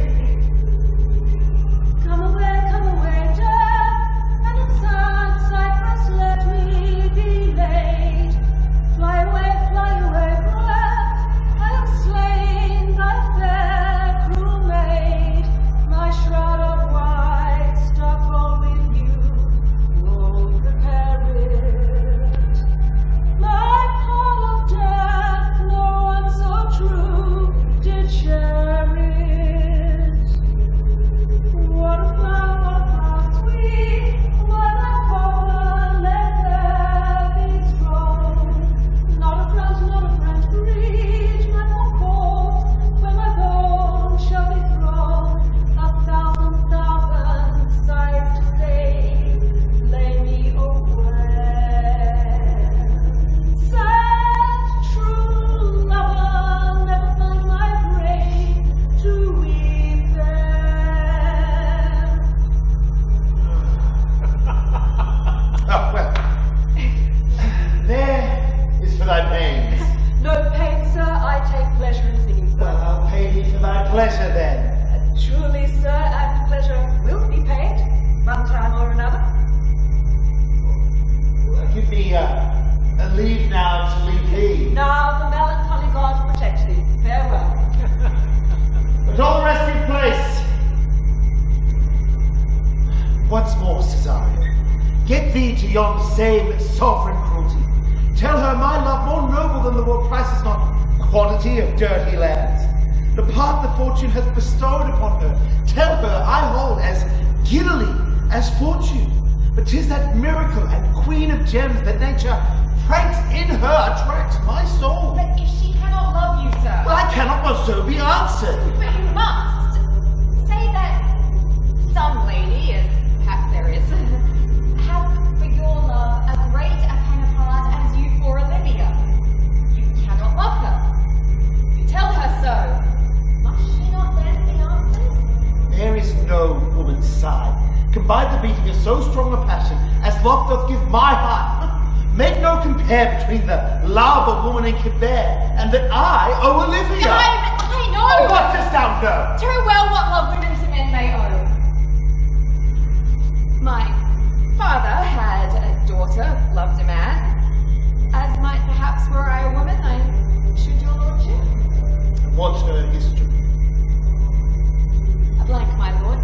Come away, dear, and in sad cypress let me be laid. Fly away, breath, I am slain, thy fair cruel maid. My shroud of white stuck all with you, oh, prepare it. My pall of death, no one so true did share it. What a flower sweet, what a cover, let there be strong. Not a friend breed, my poor corpse, where my bones shall be thrown. A thousand sighs to say, lay me away. Sad true lover, never find my brain to weep there. Oh, well. There is for thy pains. No pain, sir, I take pleasure in singing, sir. Well, I'll pay thee for thy pleasure then. Truly, sir, and pleasure will be paid, one time or another. Well, give me a leave now to leave thee. Now the melancholy God protect thee. Farewell. But all resting place. Once more, Cesario, get thee to yon same sovereign cruelty. Tell her my love more noble than the world prices not quantity of dirty lands. The part the fortune hath bestowed upon her, tell her I hold as giddily as fortune. But 'tis that miracle and queen of gems that nature pranks in her attracts my soul. But if she cannot love you, sir. Well, I cannot but so be answered. But you must. Say that some lady, as perhaps there is, have for your love a great a pen of heart as you for Olivia. You cannot love her. You tell her so. Must she not then be answered? There is no woman's sigh can bide the beating of so strong a passion as love doth give my heart. Make no compare between the love a woman can bear and that I owe Olivia. I know! Oh, what dost thou know? Too well what love women to men may owe. My father had a daughter, loved a man. As might perhaps were I a woman, I should your lordship. What's her history? A blank, my lord.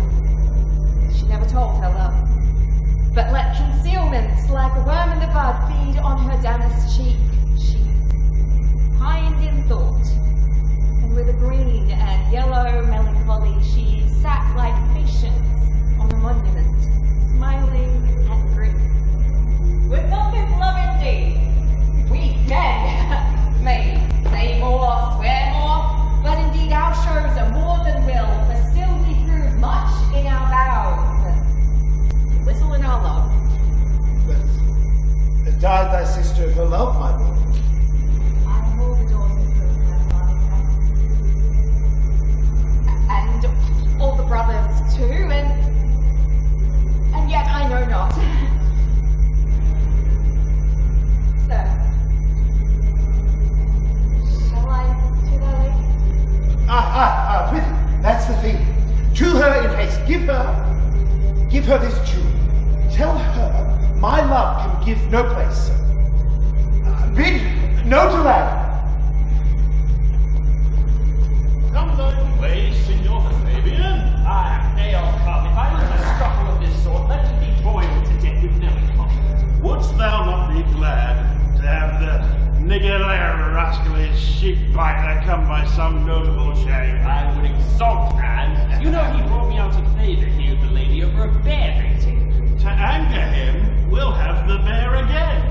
She never told her love. But let concealment, like a worm in the bud, feed on her damask cheek. She pined in thought, and with a green and yellow melancholy, she sat like patience on a monument, smiling at grief. With not his love indeed, we men may say more, swear more, but indeed our shows are more than will, for still we prove much in our vows, but little in our love. But died thy sister for love, my lord? I am all the daughters of my father's house. And all the brothers too, and yet I know not. So, shall I to the lady? Prithee, that's the thing. To her in haste. Give her this jewel. Tell her my love can give no place. Bid no delay. Come thy way, Signor Fabian. Nay, Oscar, if I was a struggle of this sort, let me be boiled to death with no emotion. Wouldst thou not be glad to have the nigger rascally sheep-biter come by some notable shame? I would exult, and you know he brought me out of favour here with the lady over a bear baiting. To anger him, we'll have the bear again.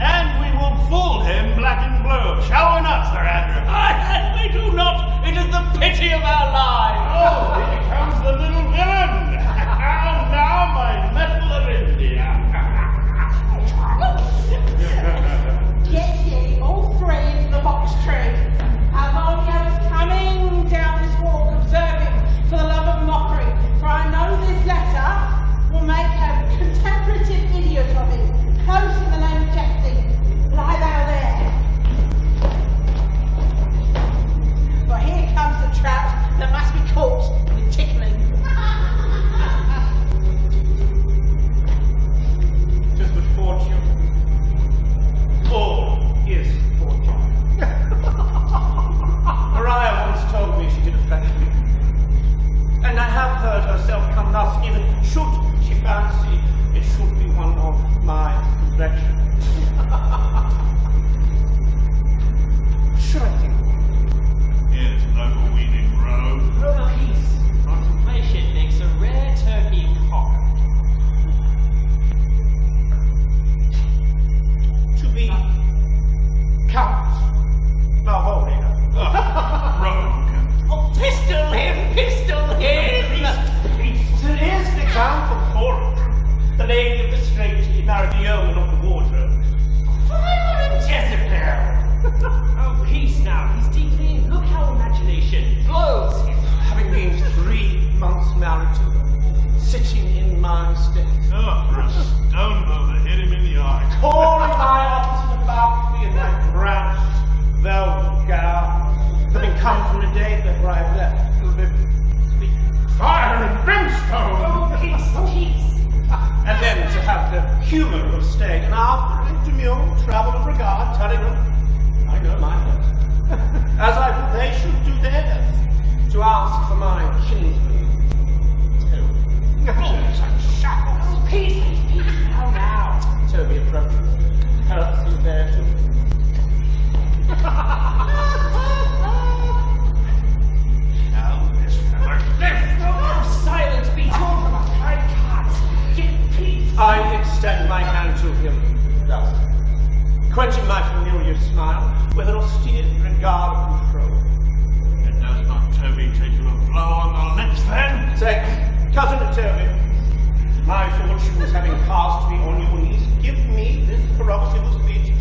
And we will fool him black and blue. Shall we not, Sir Andrew? And we do not. It is the pity of our lives. Oh, here comes the little villain. And now my medal of India. Get ye, all three, into the box tree. Have only others coming down this walk, observing for the love of mockery. For I know this letter will make a contemplative idiot of him. Close in the name of jesting. Lie thou there. For here comes the trout that must be caught with tickling. Tis but fortune. All is fortune. Maria once told me she did affect me. And I have heard herself come thus, even should she fancy it should be one of my complexion. Should I think? Here's local weeding road. Peace. Contemplation makes a rare turkey cock. To be Count Malvolio. Rogue. Oh, pistol him! Pistol him! There is the Count of Forum, the lady of the strait who married the yeoman of the wardrobe. Fire and Jezebel! Oh, peace now. He's deeply in. Look how imagination flows. Having been 3 months married to her, sitting in my stead, Oh, for a stone blow that hit him in the eye. pouring my office in the balcony in that drenched velvet gown, having come from the day that where I left to live, sleep, Fire and brimstone! Oh, peace, peace. and then to have the humour of staying, and after a demure travel of regard, telling them, I know my best, as I thought they should do theirs, to ask for my kinsman. Oh, peace, peace. Now. Toby approached, curtsy there too. Now this feller lives. Oh, silence be torn from us. I can't. Get peace. I extend my hand to him, thus, quenching my familiar smile with an austere regard of control. And does not Toby take you a blow on the lips then? Say, cousin Toby, my fortunes having cast me on your knees, give me this prerogative of speech.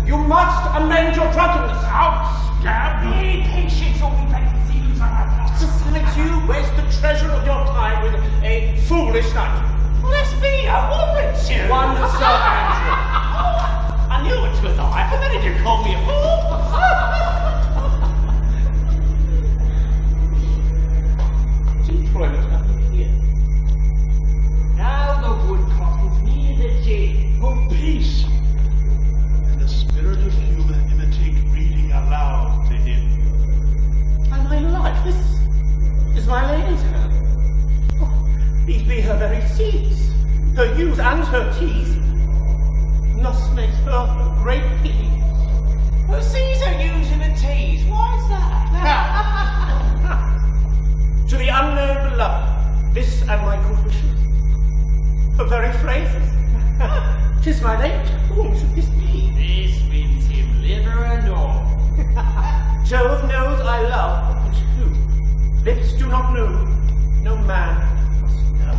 You must amend your drunkenness. Outscab! Be patient or we break the seals on our thoughts. Besides, you waste the treasure of your time with a foolish night. Let's be a woman, too. One Sir Andrew. I knew it was I. How did you call me a fool? Employment happened here. Now the woodcock is near the jail. For peace! And the spirit of humor imitate reading aloud to him. And my life, this is my lady's hand. Oh, these be her very seeds, her U's and her T's. Thus makes her a great pity. Her C's are U's and a T's. Why is that? To the unknown beloved, this and my good wishes. Her very phrases. 'Tis my lady, to whom should this be? This means him liver and all. Jove knows I love, but who? Lips do not know. No man must know.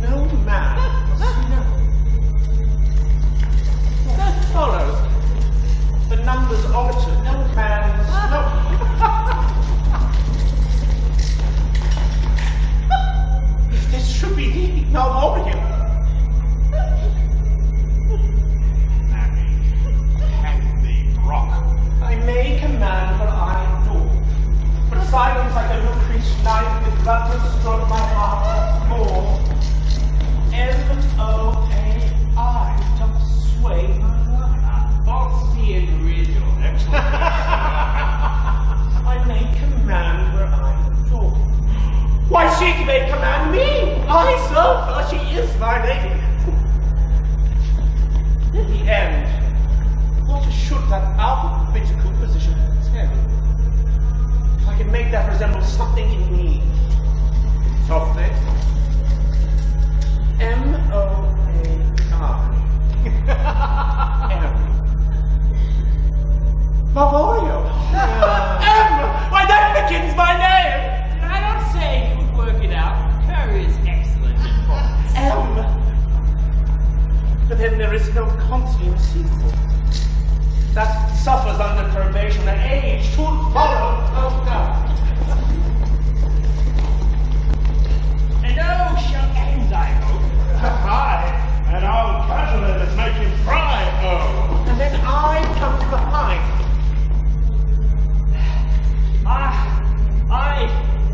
No man must know. That follows. The numbers altered. No man must know. If this should be thee, now hold him. Marry, hang thee, Brock. I may command what I adore, but silence like a Lucretia knife with bloodless stroke my heart more. M-O-A-I doth sway my life. Bossy and riddle. Excellent. I may command where I adore. Why, she may command me! I so, for she is my lady. In the end, what should that alphabetical position tell? If I can make that resemble something in me, Softly. M-O-A-I. M. Malvolio. M! Why, that begins my name! Did I not say you would work it out? Curry is excellent at points. M. But then there is no consummate sequel. That suffers under probation, and age should follow. Oh, God. And oh, shall end, I hope. Hi, and I'll casual it and make him cry, oh. And then I come behind.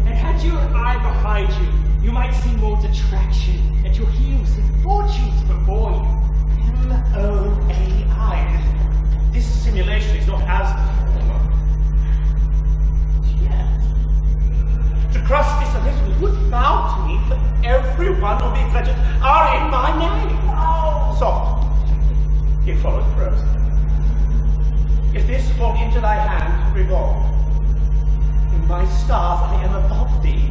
And had your eye behind you, you might see more detraction at your heels and fortunes before you. M-O-A-I. This simulation is not as former. Yet, to crush this illusion would bow to me, but every one of these legends are in my name. Oh. Soft. It follows prose. If this fall into thy hand, revolve. In my stars I am above thee.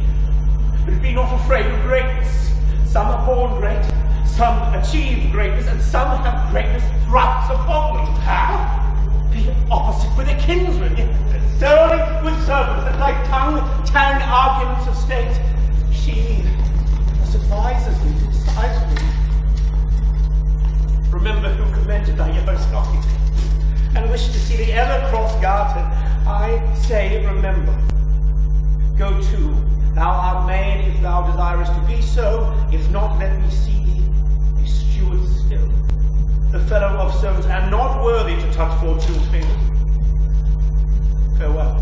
But be not afraid of greatness. Some are born great, some achieve greatness, and some have greatness thrust upon them. Be opposite with a kinsman, sterling with servants, that thy tongue tang arguments of state. She advises me to decide me. Remember who commended thy yellow stocking, and wish to see thee ever cross gartered. I say remember. Go to, thou art made if thou desirest to be so, if not, let me see thee a steward still, the fellow of servants, and not worthy to touch fortune's fingers. Farewell,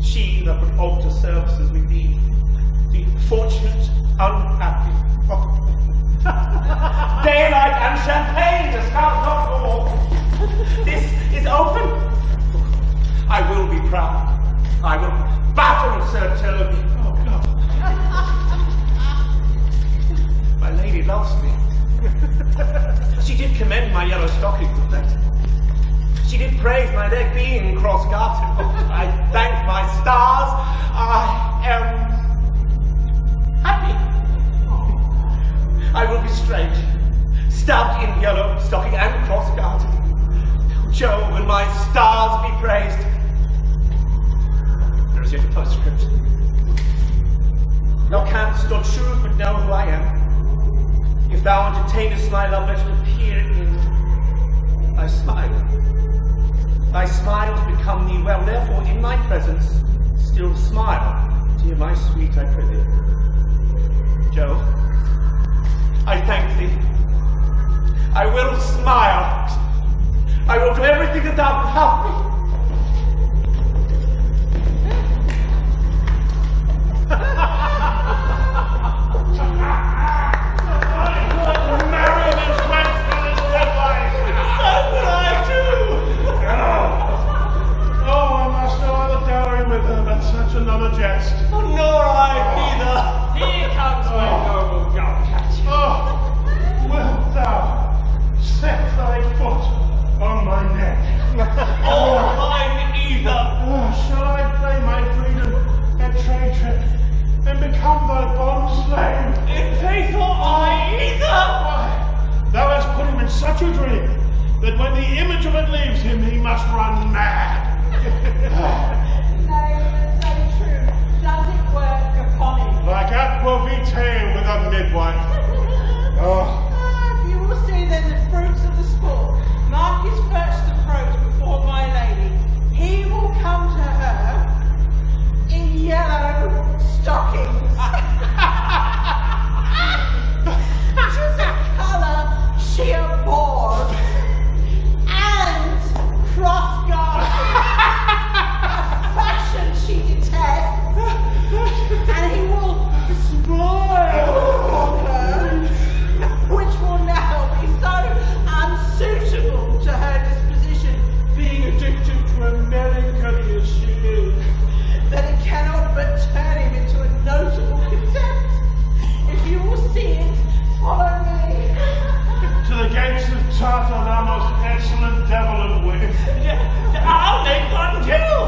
she that would alter services with thee, the fortunate, unhappy, daylight and champagne to scout not all. This is open. I will be proud. I will battle Sir Turvey. Oh, God. My lady loves me. She did commend my yellow stockings of late. She did praise my leg being cross-gartered. I thank my stars. I am happy. I will be strange, stabbed in yellow stocking and cross-gartered. Jove and my stars be praised. There is yet a postscript. Thou canst not choose but know who I am. If thou entertainest my love, let it appear in thy smile. Thy smiles become thee well, therefore in my presence still smile, dear my sweet, I prithee. Jove, I thank thee. I will smile. I will do everything that thou wilt help me. Another jest. Oh, nor I neither. Here comes my noble gullcatcher. Oh, wilt thou set thy foot on my neck? Oh, mine either. Oh, shall I play my freedom at trade trick and become thy bond slave? In faith or I either. Why, thou hast put him in such a dream that when the image of it leaves him, he must run mad. Does it work upon him? Like aqua vitae with a midwife. Oh. If you will see then the fruits of the sport, mark his first approach before my lady. He will come to her in yellow stockings. Which is a colour she abhors. And cross-gartered. A fashion she detests. And he will smile on her, which will now be so unsuitable to her disposition, being addicted to a melancholy as she is, that it cannot but turn him into a notable contempt. If you will see it, follow me. To the gates of Tartar, thou most excellent devil of wit. I'll make one too.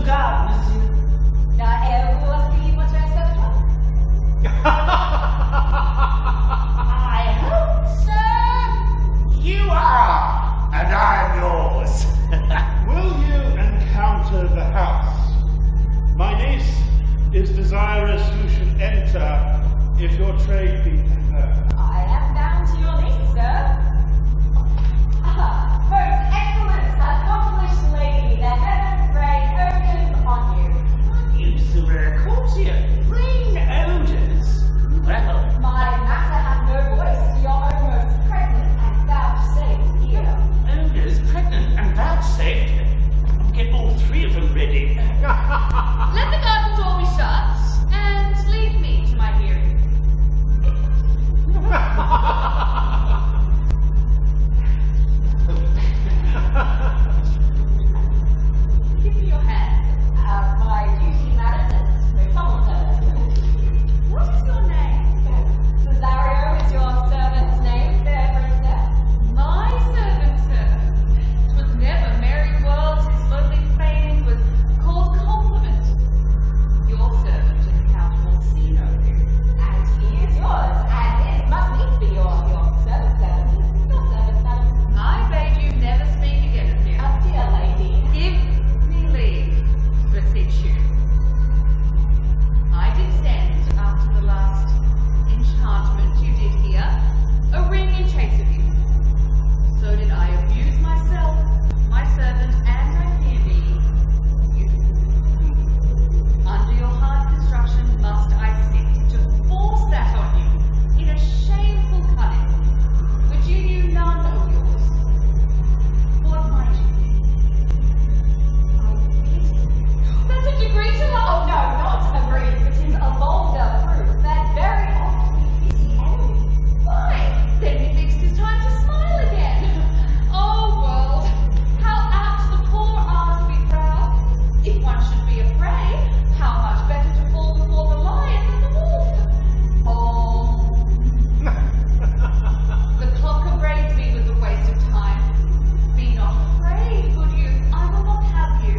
garde, monsieur. Voici votre servant. I hope, sir, you are, and I'm yours. Will you encounter the house? My niece is desirous you should enter if your trade be preferred. I am bound to your niece, sir. Most excellent, accomplished lady, the heavens rain odors on you. You, sir, courtier, rain odors. Well, My master has no voice to your almost pregnant and vouchsafed ear. odors, pregnant, and vouchsafed. Get all three of them ready. Let the garden door be shut, and leave me to my hearing. Give me your hands. My duty, madam, and no common service. What is your name? Cesario is your servant's name, fair princess. My servant, sir. 'Twas never merry world his lowly fame was called compliment. Your servant and Count Orsino, and he is yours, and it must needs be your servant, servant. Your servant, madam. I bade you never speak again of him. Dear lady. Give me leave, beseech you. I did send, after the last enchantment you did here, a ring in chase of you. So did I abuse myself, my servant, and I fear me, you. Under your hard construction must I sit, to force that on you, in a shameful cunning, which you knew none of yours. What might you think? I pity you. That's a degree to love. Oh no, not agree, which is a vulgar proof that very often we pity enemies. Why? Then methinks 'tis time to smile again. Oh world, how apt the poor are to be proud. If one should be afraid, how much better to fall before the lion than the wolf. Oh. The clock upbraids me with the waste of time. Be not afraid, good youth, I will not have you.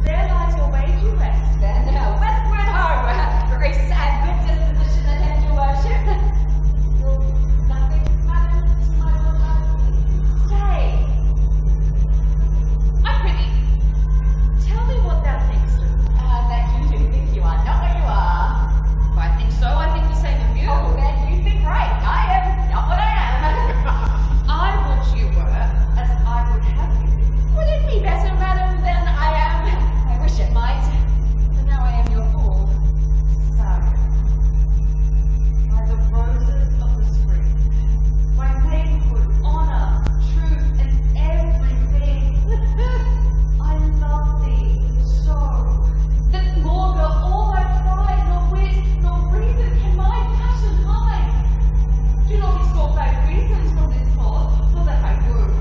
There lies your way to rest, then. Westward ho! Grace and good disposition attend your worship. You'll nothing, madam, to my lord Darcy. Stay. I prithee, tell me what thou thinkst of. That you do think you are not what you are. If I think so, I think the same of you. Oh, then you think right. I am not what I am. I would you were, as I would have you. Would it be better, madam, than I am? I wish it might. But now I am your fool. Sorry. By the roses of the spring, by maidenhood, honor, truth, and everything. I love thee so that longer all my pride, nor wit, nor reason can my passion hide. Do not extort thy reasons from this cause, for that I would.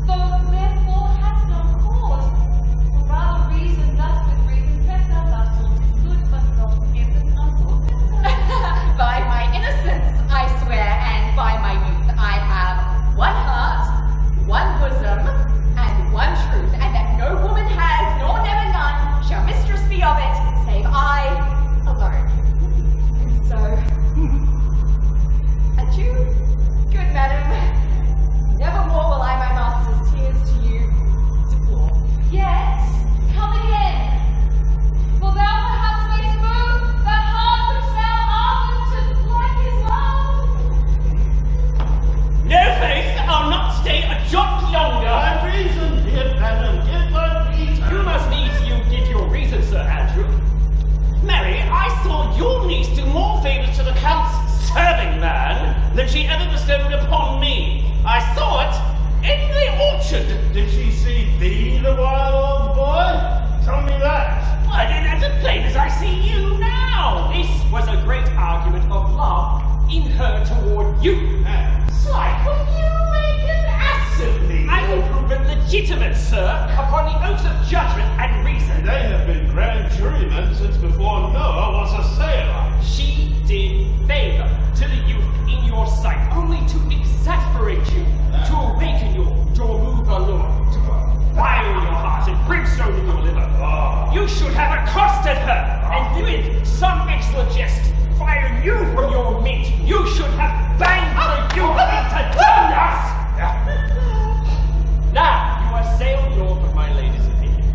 Though therefore hast no cause, for rather reason thus with reason better, thus sought is good, but not given unsought better. By my innocence, I swear, and by my youth, I have one heart, one bosom, and one truth, and that no woman has, nor never none, shall mistress be of it, save I alone. And so, adieu, good madam. Nevermore will I my master's tears to you deplore. Yet, come again, for thou perhaps mayst move that heart which thou ardest to like his love. No, faith, I'll not stay a jot longer. My reason, dear madam, give my reason. You must needs you give your reason, Sir Andrew. Mary, I saw your niece do more favours to the Count's serving man than she ever bestowed upon me. I saw it in the orchard. Did she see thee the while, old boy? Tell me that. I did as plain as I see you now. This was a great argument of love in her toward you. Slight, will you make an ass of me? I will prove it legitimate, sir, upon the oaths of judgment and reason. They have been grand jurymen since before Noah was a sailor. She did favour to the youth in your sight, only to exasperate you, to awaken your move allure, to fire in your heart and brimstone in your liver. You with some excellent jest, firing you from your meat. You should have banged the youth into donuts! Now, you are sailed north of my lady's opinion.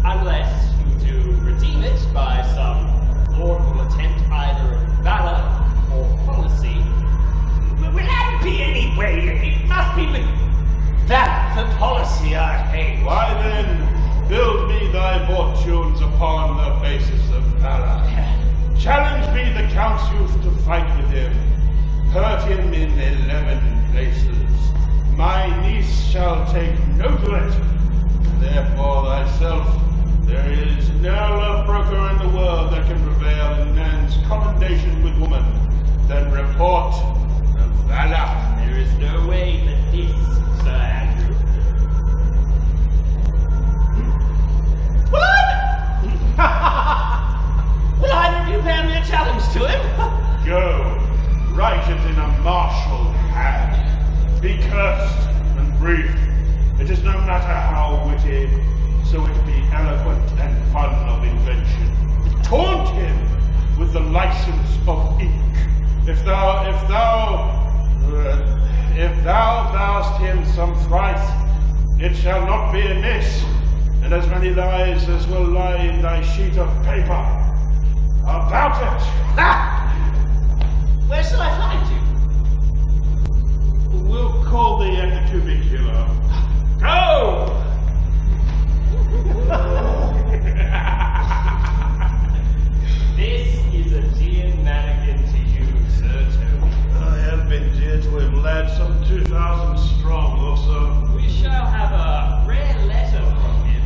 Unless you do redeem it by some laudable attempt either of valor or policy. Will that be any way? It must be with that the policy I hate. Why then, build me thy fortunes upon the basis of valor. Challenge me the Count's youth to fight with him. Hurt him in 11 places. My niece shall take note of it. Therefore thyself, there is no love broker in the world that can prevail in man's commendation with woman than report of valor. There is no way that this, Sir Andrew. Will either of you bear me a challenge to him? Go, write it in a martial hand. Be cursed and brief. It is no matter how witty, so it be eloquent and fun of invention. Taunt him with the license of ink. If thou vowest him some thrice, it shall not be amiss, and as many lies as will lie in thy sheet of paper. About it! Where shall I find you? We'll call thee at the cubicular. Go! This is a dear mannequin to you, Sir Toby. I have been dear to him, lad, some 2,000 strong or so. We shall have a rare letter from him,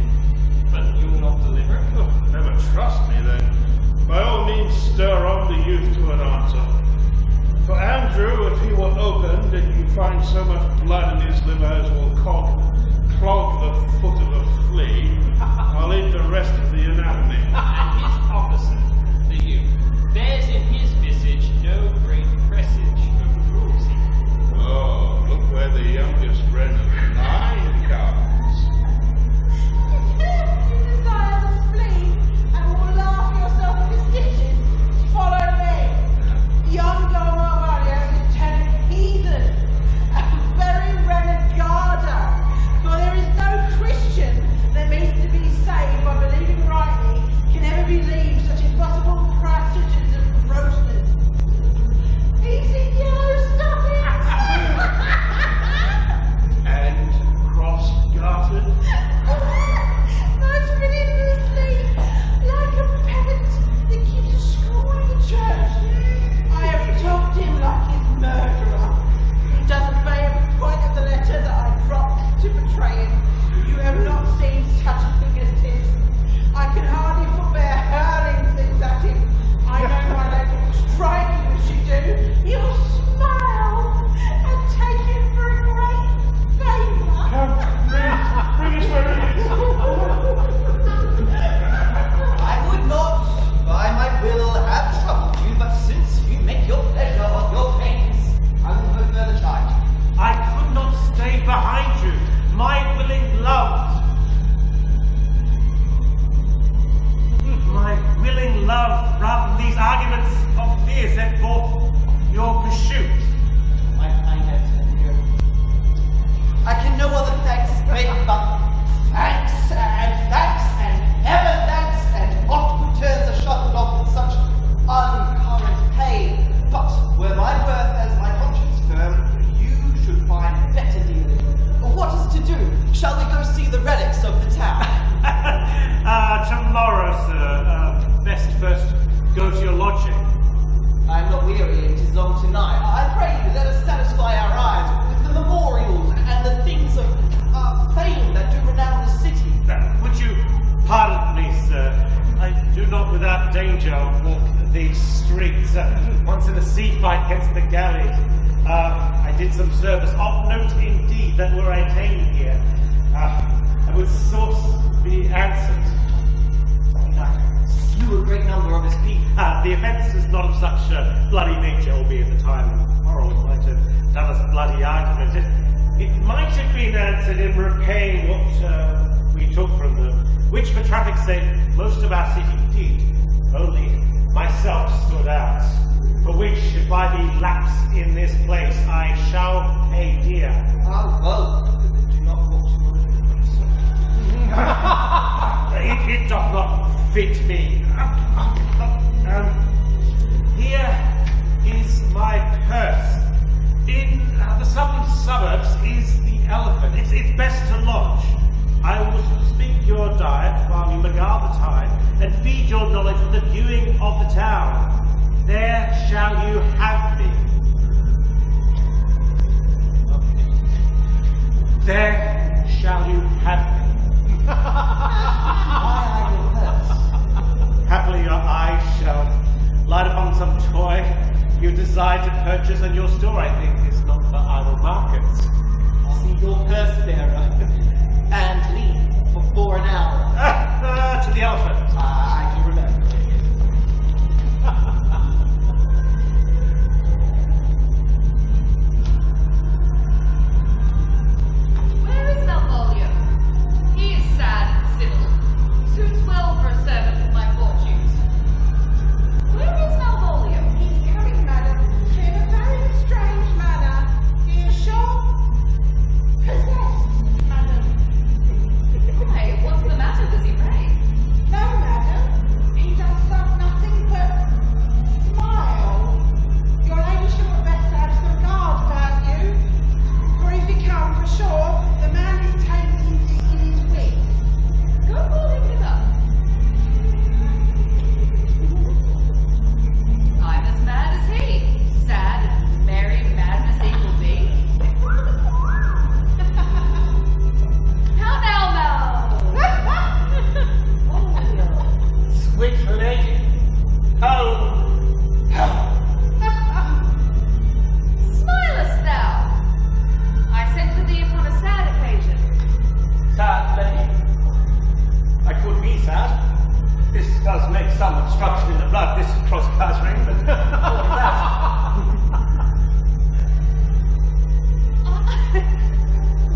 but you will not deliver it. Oh, never trust me then. By all means stir on the youth to an answer. For Andrew, if he were opened and you find so much blood in his liver as will clog the foot of a flea, I'll eat the rest of the anatomy. And his opposite, the youth, bears in his visage no great presage of cruelty. Oh, look where the youngest wren of 9 comes. If you desire the flea and will laugh yourself in the stitches, follow me. Yon Mario is Lieutenant Heathen, a very renegada, for there is no Christian that means to be saved by believing rightly can ever believe such impossible passages of grossness. Easy yellow stockings! And cross-gartered. Most religiously, like a peasant that keeps a school in the church. I have talked him like his murderer. He does obey every point of the letter that I dropped to betray him. You have not seen such a thing as this. I can hardly forbear hurling things at him. I know my lady will strike you as you do. You'll smile and take him for a great favour. Bring us where he is. I would not, by my will, have troubled you, but since you make your pleasure of your pains, I will no further charge. I could not stay behind you. My willing love. My willing love, rather than these arguments of fear, set forth your pursuit. My highness and your... I can no other thanks make but thanks and ever thanks and what returns are shuffled off with such uncurrent pay. But were my worth as my conscience firm, you should find better dealing. What is to do? Shall we go see the relics of the town? Tomorrow, sir. Best first go to your lodging. I am not weary, it is long tonight. I pray you, let us satisfy our eyes with the memorials and the things of fame that do renown the city. Would you pardon me, sir? I do not without danger walk these streets. Once in a sea fight against the galleys, I did some service of note indeed that were attained here. I would source be answered. Slew a great number of his people. The offence is not of such bloody nature, albeit the time and quarrel might have done us bloody argument. It might have been answered in repaying what we took from them, which for traffic's sake most of our city did. Only myself stood out, for which, if I be lax in this place, I shall pay dear. Ah, well, do not watch It doth not fit me. Here is my purse. In the southern suburbs is the elephant. It's best to lodge. I will speak your diet while you beguile the time, and feed your knowledge with the viewing of the town. There shall you have me. There shall you have me. Why are your purse? Happily your eyes shall light upon some toy you desire to purchase, and your store, I think, is not for idle markets. I'll see your purse bearer and leave for 4 an hour. To the elephant. I do remember. Where is Malvolio? He is sad and civil. Suits well for a servant of my fortunes. Where is Malvolio? He's coming, madam, in a very strange manner. He is sure possessed, madam. Why, what's the matter? Does he rave? No, madam. He does nothing but smile. Your ladyship would best have some guard about you. For if he come, for sure, the man is taken in his wings. Go call him hither. I'm as mad as he. Sad and merry madness equal be. How now, Mal? Sweet lady. Oh. Smilest thou? I sent for thee upon a sad occasion. Sad lady. I could be sad. This does make some obstruction in the blood, this cross-cuttering, but what of that?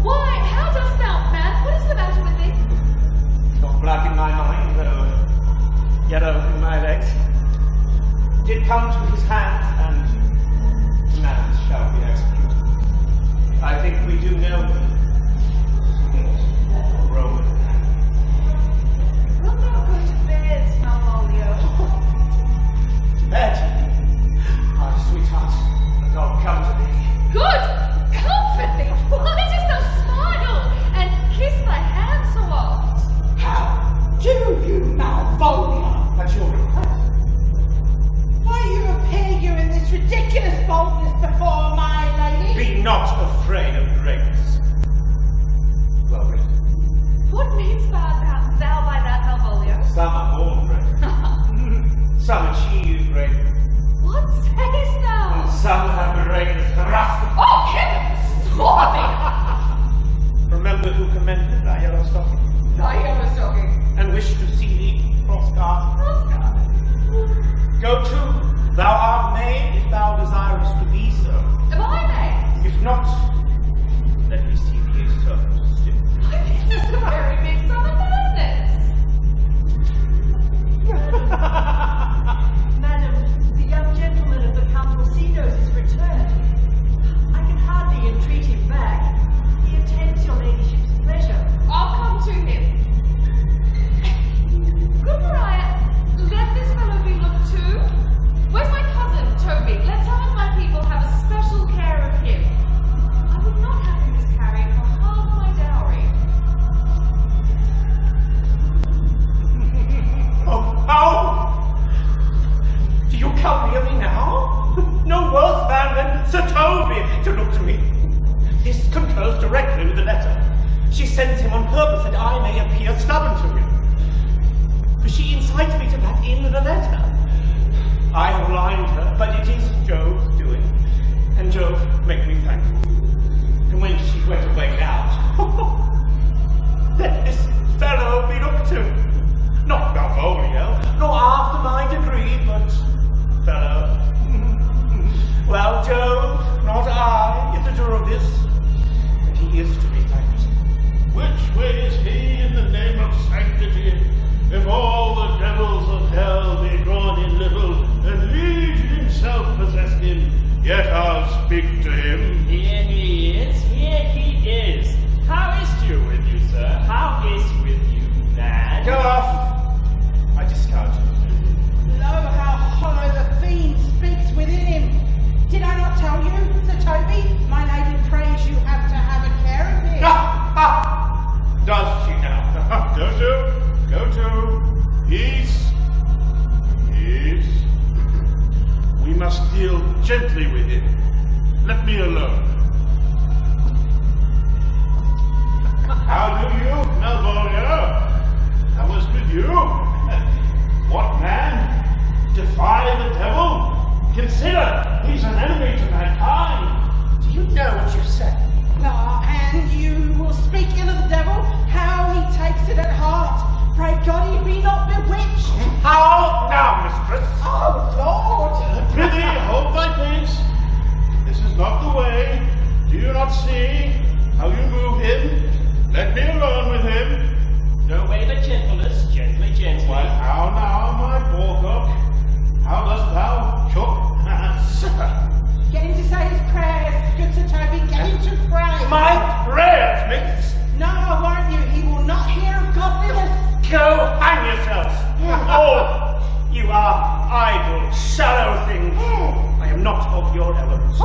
Why, how dost thou, man? What is the matter with thee? Not black in my mind, though yellow in my legs. Did come to his hand, and man shall be executed. I think we do know Roman. Wilt thou go to bed, Malvolio? Bed, my sweetheart, and I'll come to thee. Good! Comfort thee! Why dost thou smile and kiss thy hand so oft? How do you, Malvolio? At your request. Why you appear you in this ridiculous boldness before my lady? Be not afraid of greatness. Well read. What meanest thou by that, Malvolio? Some are born great. Some achieve great. What sayest And thou? some have greatness thrust. Oh, heavens! For me! Remember who commended thy yellow stocking, Thy yellow stocking. and wished to see thee cross-guard. Go to, thou art made if thou desirest to be so. Am I made? If not, let me see thee a servant still. Why, this is a very big son of madness. Madam, the young gentleman of the Count Orsino's is returned. I can hardly entreat him back. He attends your ladyship's pleasure. I'll come to him. Good Mariah, let this fellow be looked to. Where's my cousin, Toby? Let some of my people have a special care of him. I would not have him miscarry for half my dowry. Oh! Do you come near me now? No worse man than Sir Toby to look to me. This concurs directly with the letter. She sends him on purpose that I may appear stubborn to him. For she incites me to that in the letter. I have lined her, but it is Jove's doing, and Jove make me thankful. And when she went away now, let this fellow be looked to. Not Malvolio, nor after my degree, but fellow. Well, Jove, not I, is the doer of this, and he is to be thanked. Which way is he in the name of sanctity, if all the devils of hell be himself possess him, yet I'll speak to him. Here he is, here he is. How is you with you, sir? How is with you, man? Go off! I discard you. Lo, how hollow the fiend speaks within him. Did I not tell you, Sir Toby? My lady prays you have to have a care of him. Does she now? Go to. Peace. We must deal gently with him. Let me alone. How do you, Malvolio? I was with you. What man? Defy the devil? Consider, he's an enemy to mankind. Do you know what you said? And you will speak ill of the devil? How he takes it at heart. Pray God he be not bewitched. How now, mistress? Oh, Lord! Prithee, hold thy peace. This is not the way. Do you not see how you move him? Let me alone with him. No way but gentleness, gently. Why, how now, my poor cook? How dost thou cook? Sir, Get him to say his prayers, good Sir Toby. Get him to pray. my prayers, miss. No, I warrant you, he will not hear of godliness. Go hang yourselves. All you are idle, shallow things. I am not of your element.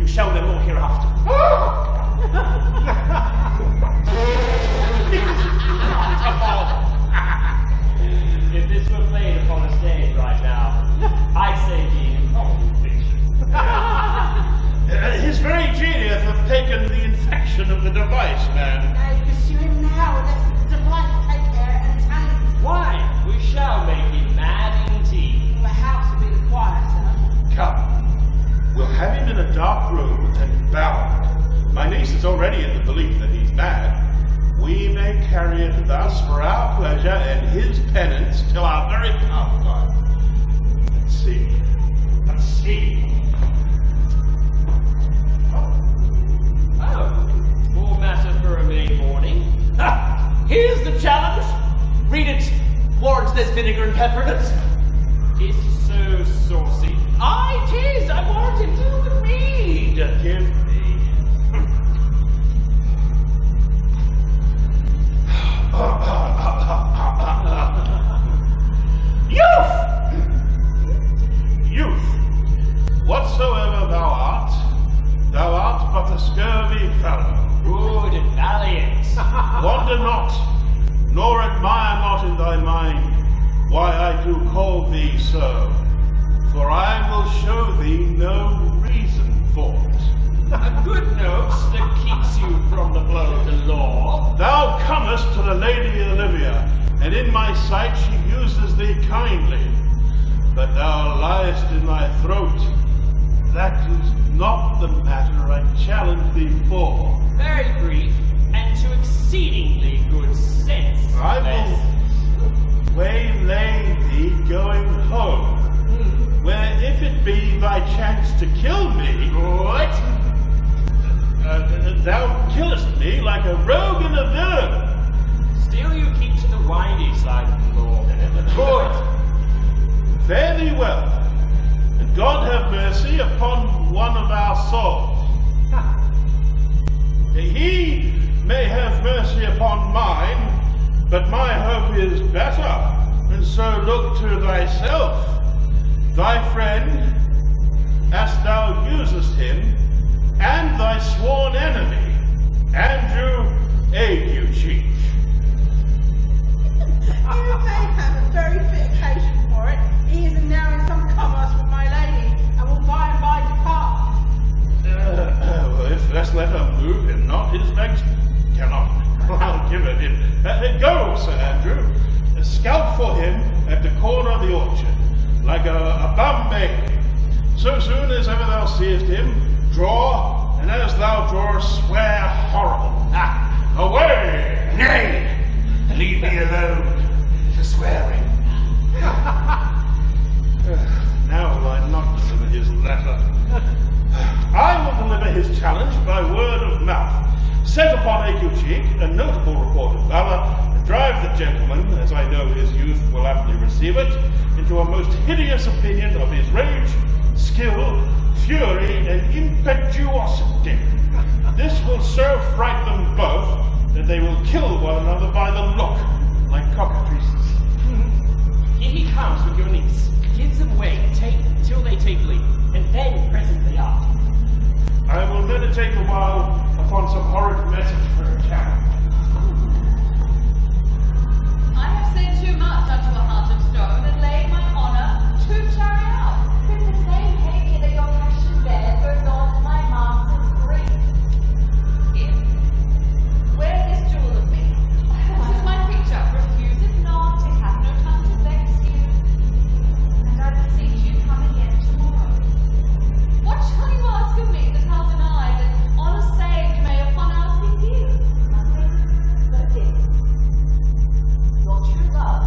You shall know more hereafter. If this were played upon a stage right now, I'd say being in common fiction. His very genius hath taken the infection of the device, man. Now pursue him now, and let the device take care and talent. Why? We shall make him mad indeed. The house will be the quieter. Come. We'll have him in a dark room and bound. My niece is already in the belief that he's mad. We may carry it thus for our pleasure and his penance till our very power time. Let's see. Let's see. Oh, more matter for a May morning. Here's the challenge. Read it. Warrants there's vinegar and pepper in it. It's so saucy. Aye, 'tis. I warrant it. Do the read. Give me. Youth, whatsoever thou art but a scurvy fellow. Good and valiant. Wonder not, nor admire not in thy mind why I do call thee so, for I will show thee no reason for it. A good note that keeps you from the blow of the law. Thou comest to the Lady Olivia, and in my sight she uses thee kindly, but thou liest in thy throat. That is not the matter I challenge thee for. Very brief and to exceedingly good sense. I will waylay thee going home, where if it be thy chance to kill me, thou killest me like a rogue and a villain. Still you keep to the windy side of the law. Good. Fare thee well, and God have mercy upon one of our souls. He may have mercy upon mine, but my hope is better, and so look to thyself. Thy friend, as thou usest him, and thy sworn enemy, Andrew Aguecheek. You may have a very fit occasion for it. He is now in some commerce with my lady, and will by and by depart. Well, if this letter move him not, his legs cannot. I'll give it him. Go, Sir Andrew. Scout for him at the corner of the orchard, like a bum baby. So soon as ever thou seest him, draw, and as thou drawest, swear horrible. Away! Nay, leave me alone for swearing. Now will I not deliver his letter. I will deliver his challenge by word of mouth, set upon Acucheek a notable report of valor, and drive the gentleman, as I know his youth will aptly receive it, into a most hideous opinion of his rage, skill, fury, and impetuosity. This will so fright them both that they will kill one another by the look, like cockatrices. Here he comes with your niece. Give them way, till they take leave, and then presently after. I will meditate a while upon some horrid message for a cat. I have said too much unto a heart of stone, and laid my honour to carry out. With the same behaviour that your passion bears goes on to my master's grief. Here, wear this jewel of me. Tis my picture, refuse it not, it hath no time to vex you. And I beseech you, come again tomorrow. What shall you ask of me that I'll deny, that honour saved may upon us be give? Nothing but this. Your true love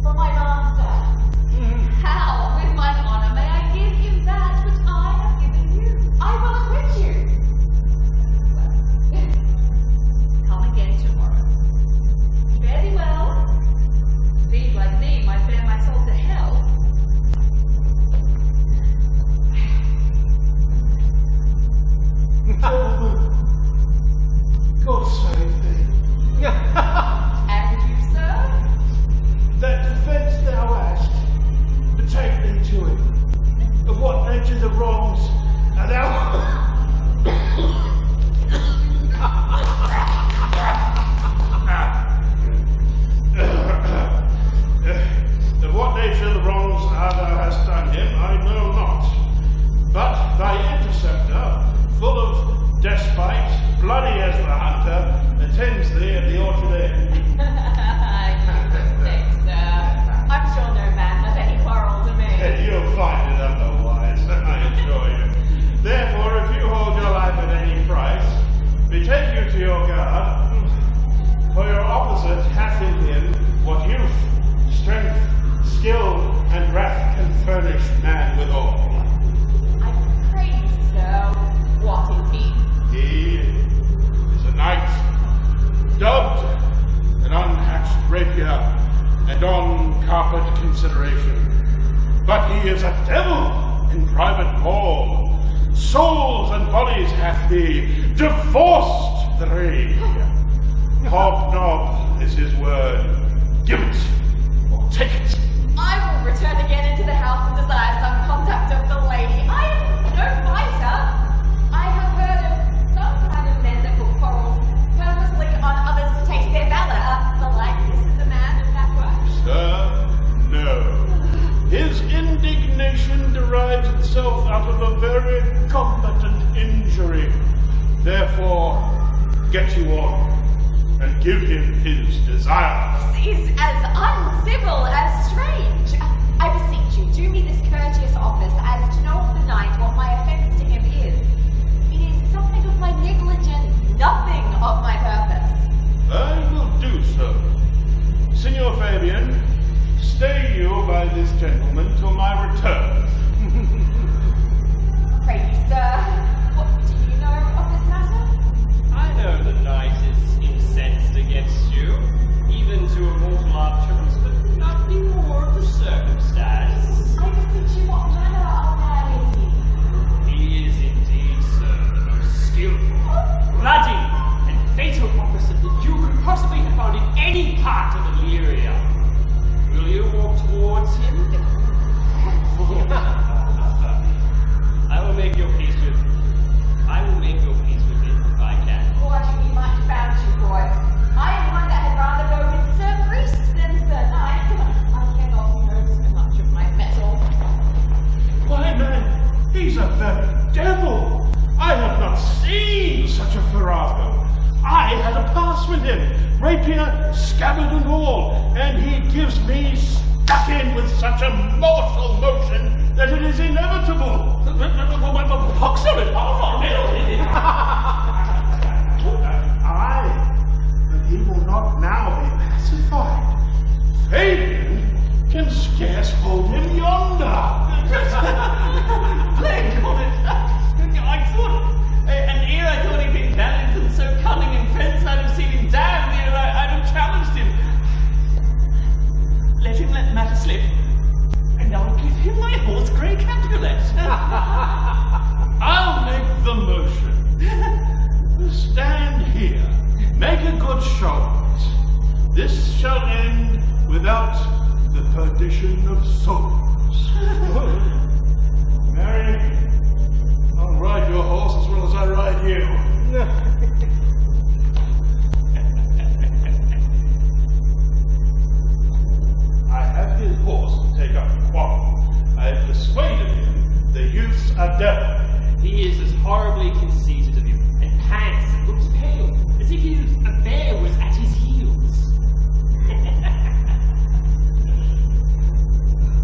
for my master. How, with mine honour, may I give him that which I have given you? I will acquit you. Well, come again tomorrow. Fare thee well. Thee, like thee, might bear my soul to hell. God save thee. And you, sir? That defence thou hast, betake thee to it. Of what nature the wrongs are thou... Of what nature the wrongs are thou hast done him, I know not. But thy interceptor, full of despite, bloody as the hunter, attends thee at the orchard end. You mistake, sir. I'm sure no man has any quarrel to me. And you'll find it otherwise, I assure you. Therefore, if you hold your life at any price, betake you to your guard, for your opposite hath in him what youth, strength, skill, and wrath can furnish man withal. I pray you, sir, what is he? He is a knight, dubbed an unhatched rapier, and on carpet consideration. But he is a devil in private hall. Souls and bodies hath he, divorced three. Hobnob is his word. Give it, or take it. I will return again into the house and desire some contact of the lady. I am no fighter. I have heard of some kind of men that put quarrels purposely on others to taste their valour. The like, this is a man of that work. Sir, no. His indignation derives itself out of a very competent injury. Therefore, get you on, and give him his desire. This is as uncivil as strange. I beseech you, do me this courteous office as to know of the night what my offence to him is. It is something of my negligence, nothing of my purpose. I will do so. Signor Fabian, stay you by this gentleman till my return. Pray you, sir, what do you know of this matter? I know the knight is incensed against you, even to a mortal utterance, but nothing more of the circumstance. I beseech you, what manner of man is he? He is indeed, sir, the most skillful, bloody, and fatal opposite that you could possibly have found in any part of Illyria. Will you walk towards him? I will make your peace with him. I will make your peace with him if I can. What you might bound you for it. I am one that had rather go with Sir Priest than Sir Knight. I cannot know so much of my metal. Why, man, he's a very devil. I have not seen such a farrago. I had a pass with him, rapier, scabbard and all, and he gives me stuck in with such a mortal motion that it is inevitable. Pox on it, Aye, but he will not now be pacified. Fabian can scarce hold him yonder. Plague on it! I thought, and here I thought he'd been balanced and so him let the matter slip, and I'll give him my horse grey Capulet. I'll make the motion. Stand here. Make a good show of it. This shall end without the perdition of souls. Mary, I'll ride your horse as well as I ride you. I have his horse to take up the quarrel. I have persuaded him the youth's a devil. He is as horribly conceited of you, and pants and looks pale, as if a bear was at his heels.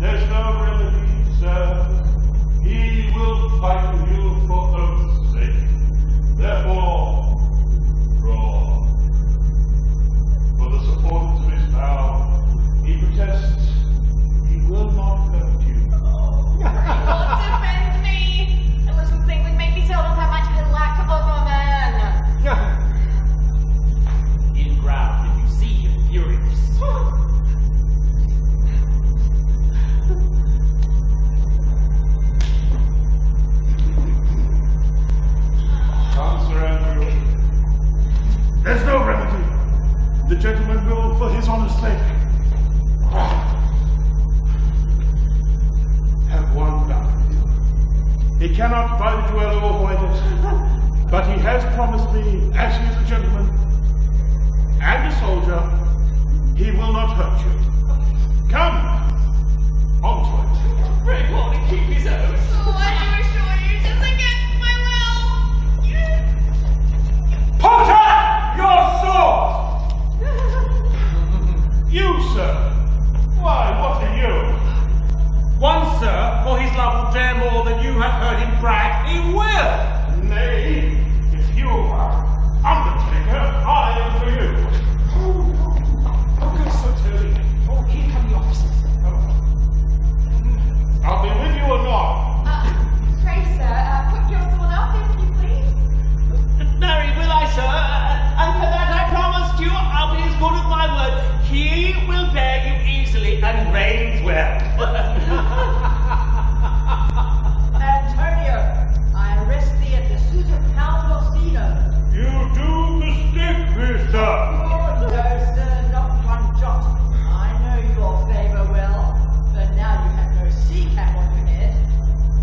There's no remedy, sir. He will fight with you for oath's sake. Therefore, draw. For the supporters of his vow, he protests he will not hurt you. God defend me! A little thing would make me tell them how much I lack of a man. In ground, if you see him furious. Come, Sir Andrew. There's no remedy. The gentleman will, for his honour's sake, have one bout with you. He cannot buy the duel or avoid it, but he has promised me, as he is a gentleman and a soldier, he will not hurt you. Come, on to it. Very well to keep his oath. Oh, I do assure you, 'tis against my will. Put up your sword! You, sir. Why, what are you? One, sir, for his love will dare more than you have heard him brag, he will! Nay, if you are Undertaker, I am for you. Oh, good, so Toby. Oh, here come the officers. I'll be with you or not. Pray, sir, put your sword up, if you please. Marry, will I, sir? And for that I promised you I'll be as good as my word. He will bear you easily and reigns well. Antonio, I arrest thee at the suit of Count Orsino. You do mistake me, sir. Oh, no, sir, not one jot. I know your favour well, but now you have no sea cap on your head.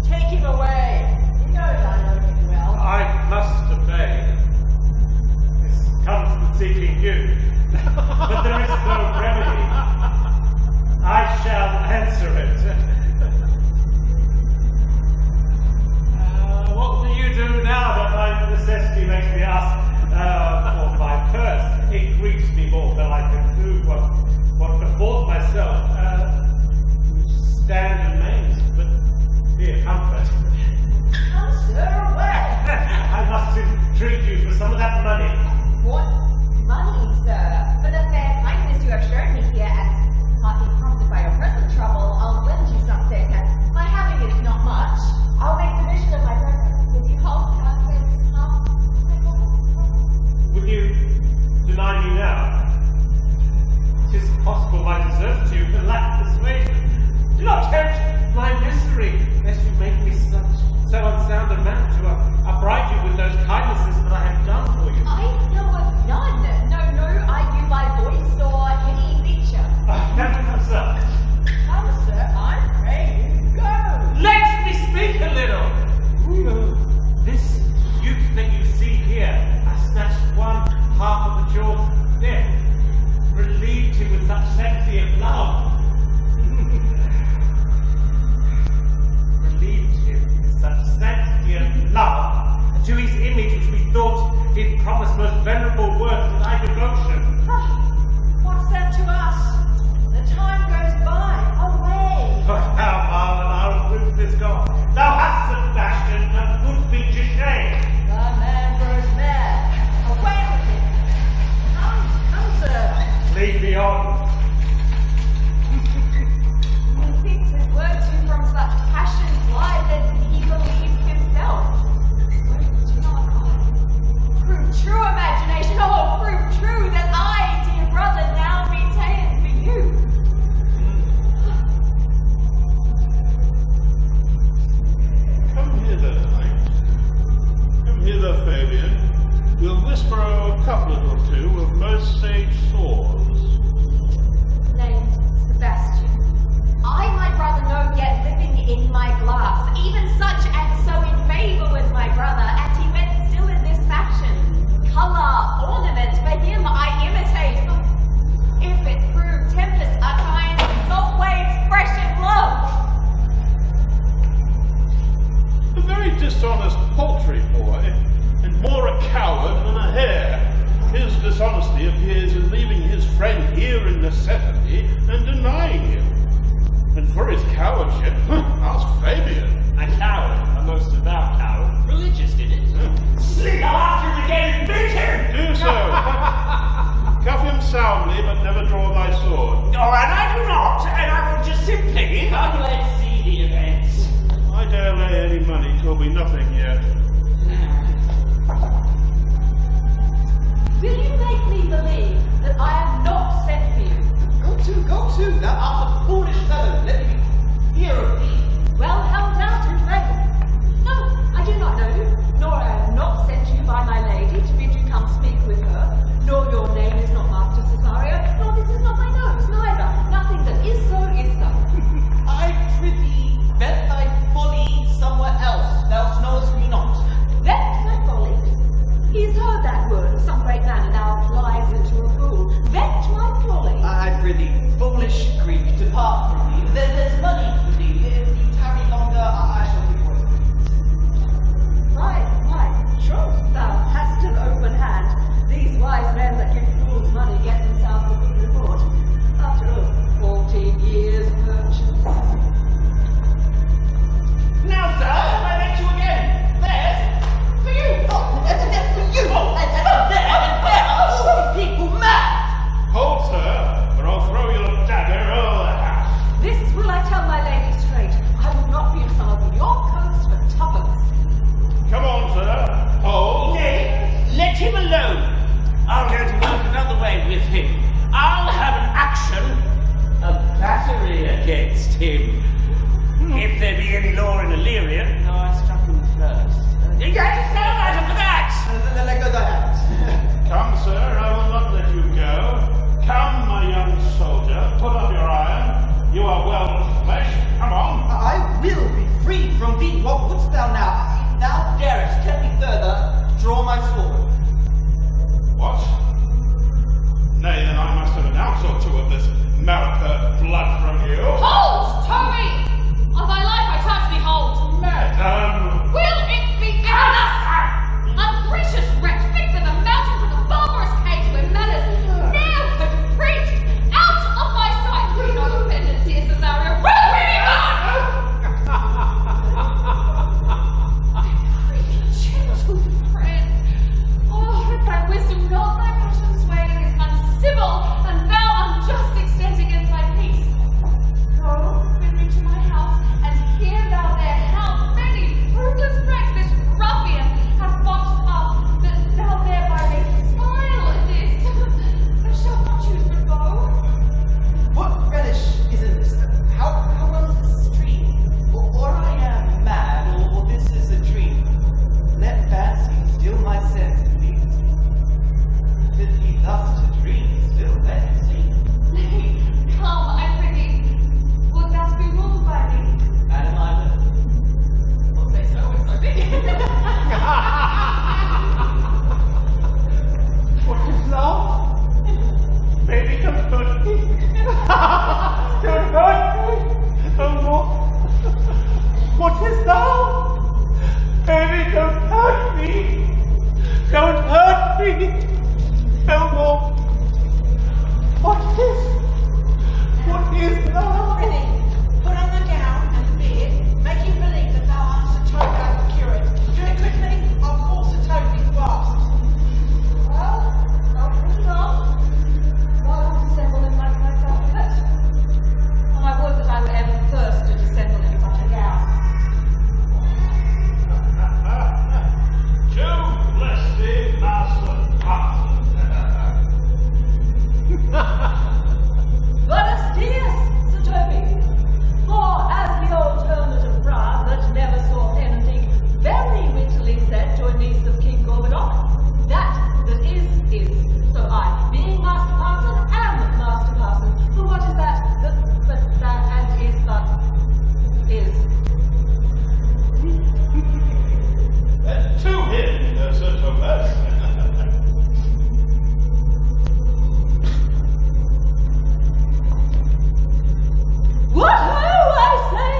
Take him away. He knows I know him well. I must obey. This comes from seeking you. But there is no remedy. I shall answer it. What will you do now that my necessity makes me ask for my purse? It grieves me more than I can do what befalls myself. Stand amazed, but be a comfort. Come, sir, away. I must entreat you for some of that money. What money, sir? For the fair kindness you have shown me here, and partly prompted by your present trouble, I'll lend you something, and my having is not much. I'll make division of my present with you half half. Will you deny me now? 'Tis possible I deserve to you for lack of persuasion. Do not tempt my misery, lest you make me so unsound a man to upbraid you with those kindnesses that I have done for you. I know of none. No, are you by voice or any feature? Come, sir. Come, sir, I pray you go. Let me speak a little. This youth that you see here, I snatched one half of the jaws of death, relieved him with such sanctity of love. Relieved him with such sanctity of love, and to his image which we thought he'd promised most venerable worth to thy devotion. What's that to us? The time goes by. Away. How, Marlon, our truth is gone. Thou hast the fashion of good feature shame. The man grows mad. Away with him. Come, sir. Lead me on. Methinks his words who from such passion fly that he believes himself. So do not I. Prove true imagination, oh he appears as leaving his friend here in necessity and denying him. And for his cowardship, ask Fabian. A coward, a most devout coward. Religious, did it? Sleep after we get beat him! Do so. Cuff him soundly, but never draw thy sword. Oh, and I do not, and I will just simply... Come, let's see the events. I dare lay any money 'twill be nothing yet. Will you make me believe that I am not sent for you? Go to, thou art a foolish fellow, let me hear of thee. Well held out and faithful. No, I do not know you, nor I am not sent to you by my lady to bid you come speak with her, nor your name is not Master Cesario, nor this is not my nose, neither. Nothing that is so is so. I prithee, vent thy folly somewhere else, thou knowest me not. Vent my folly. He's heard that word of some great man and now lies into a fool. Vent my folly. I prithee, foolish Greek, depart from me. There's money for thee. If you tarry longer, I shall be poisoned. Right, sure, thou hast an open hand. These wise men that give fools money get themselves a good reward. After all, 14 years merchants. Now, sir, have I met you again? There's for you. Oh, and then for you! And there are all these people mad! Hold, sir, or I'll throw your dagger over the house. This will I tell my lady straight. I will not be in some of your coats for tuppence. Come on, sir. Hold. Nay, let him alone. I'll go to work another way with him. I'll have an action, a battery against him. If there be any law in Illyria. No, I struck him first. You got to stand out for that! Let go thy hands. Come, sir, I will not let you go. Come, my young soldier, put up your iron. You are well of flesh. Come on. I will be freed from thee. What wouldst thou now? If thou darest tempt me further, draw my sword. What? Nay, then I must have an ounce or two of this Maripert blood from you. Hold, Toby! On thy life I charge thee hold. Madam! Will it be enough? Ungracious wretch, fit for the mountain for the barbarous cage where manners ne'er could preach. Out of my sight! Be not offended, dear Cesario. Will we be gone? Gentle friend. Oh, if thy wisdom not thy passion swaying is uncivil, and thou unjust extent against thy peace. Go, bid me to my house, and hear thou there how many fruitless wrecks this ruffian hath botched up, that thou thereby mayst smile at this. Thou shalt not choose but go. What relish is in this? How runs the stream? Or I am mad, or this is a dream. Let fancy still my sense and lead me. If he thus to dream, still let him see. Nay, come, I prithee. Would thou be ruled by me? Madam, I will. I'll say so, it's so big. What is love? Baby, don't hurt me. Don't hurt me. No more. What is love? Baby, don't hurt me. Don't hurt me. No more. What is love? Prithee, put on the gown and the beard, making believe that thou art Sir Toby the curate. Do it quickly, I'll call Sir Toby to ask. Well, I'll put it on. Why not dissemble in like myself with it? And I would that I were ever first to dissemble in such a gown. Joe, bless thee, master Parson. Let us dear Sir Toby. For as the old hermit of Prague that never saw pen and ink very wittily said to a niece of King Gorbadoc, that is. So I, being Master Parson, am Master Parson. For what is that? But that and is but is. To him, Sir Thomas. What ho, I say!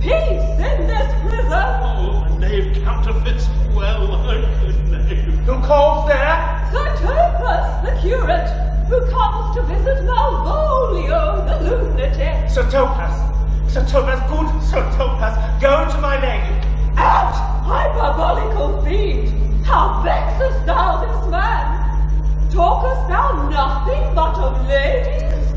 Peace in this prison! Oh, a knave counterfeits well, a good knave. Who calls there? Sir Topaz, the curate, who comes to visit Malvolio, the lunatic. Sir Topaz, good Sir Topaz, go to my lady. Out, hyperbolical fiend! How vexest thou this man? Talkest thou nothing but of ladies?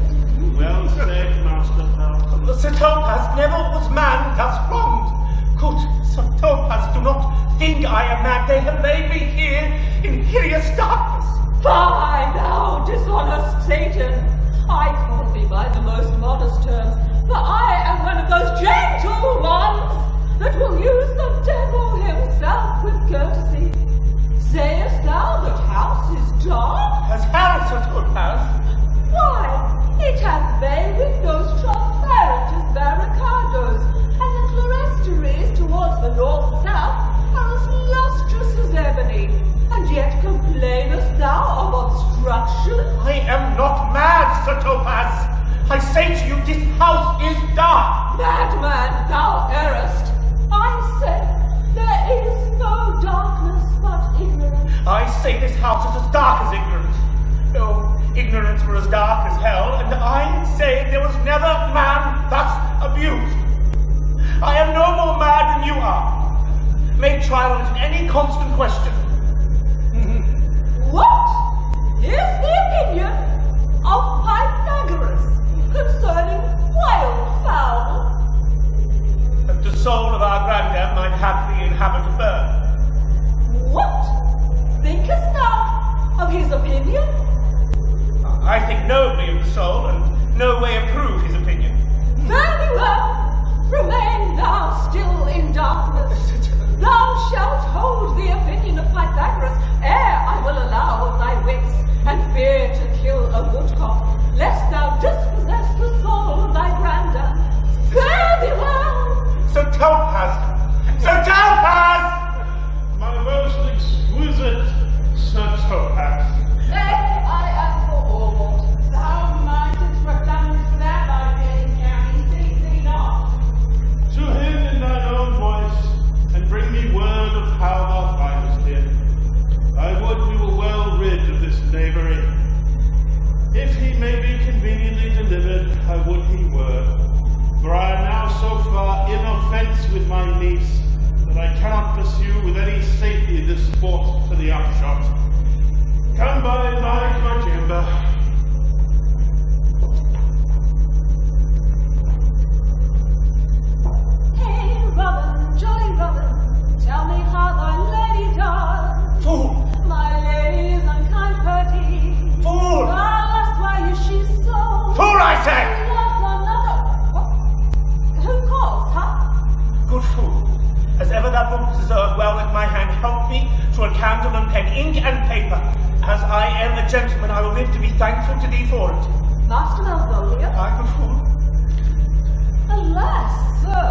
Well said, Master Pal. Sir Topaz, never was man thus wronged. Good Sir Topaz, do not think I am mad. They have laid me here in hideous darkness. Fie, thou dishonest Satan! I call thee by the most modest terms, for I am one of those gentle ones that will use the devil himself with courtesy. Sayest thou that house is dark? As hell, Sir Topaz. Why, it hath bay windows transparent as barricadoes, and the clerestories towards the north-south are as lustrous as ebony. And yet complainest thou of obstruction? I am not mad, Sir Topaz. I say to you, this house is dark. Madman, thou errest. I say, there is no darkness but ignorance. I say this house is as dark as ignorance. No, ignorance were as dark as hell, and I say there was never man thus abused. I am no more mad than you are. Make trial of it in any constant question. What is the opinion of Pythagoras concerning wildfowl? That the soul of our grandam might haply inhabit a bird. What thinkest thou of his opinion? I think nobly of the soul, and no way approve his opinion. Very well. Remain thou still in darkness. Thou shalt hold the opinion of Pythagoras ere I will allow of thy wits, and fear to kill a woodcock, lest thou dispossess the soul of thy grandam. Fare thee well! Sir Topaz! Sir Topaz! My most exquisite Sir Topaz. Nay, I am forewarned. Thou mightest replenish that by getting county, think thee not. To him in thine own voice, and bring me word of how thou findest him. I would we were well rid of this knavery. If he may be conveniently delivered, I would he were. For I am now so far in offence with my niece, that I cannot pursue with any safety this sport to the upshot. Come by my chamber. Hey, Robin, jolly Robin, tell me how thy lady does. Fool! My lady is unkind, pretty. Fool! Alas, why is she so? Fool, I say! Loves another. What? Who calls, huh? Good fool, as ever thou wilt deserve, well at my hand help me to a candle and pen, ink and paper. As I am a gentleman, I will live to be thankful to thee for it. Master Malvolio? I, good fool. Alas, sir,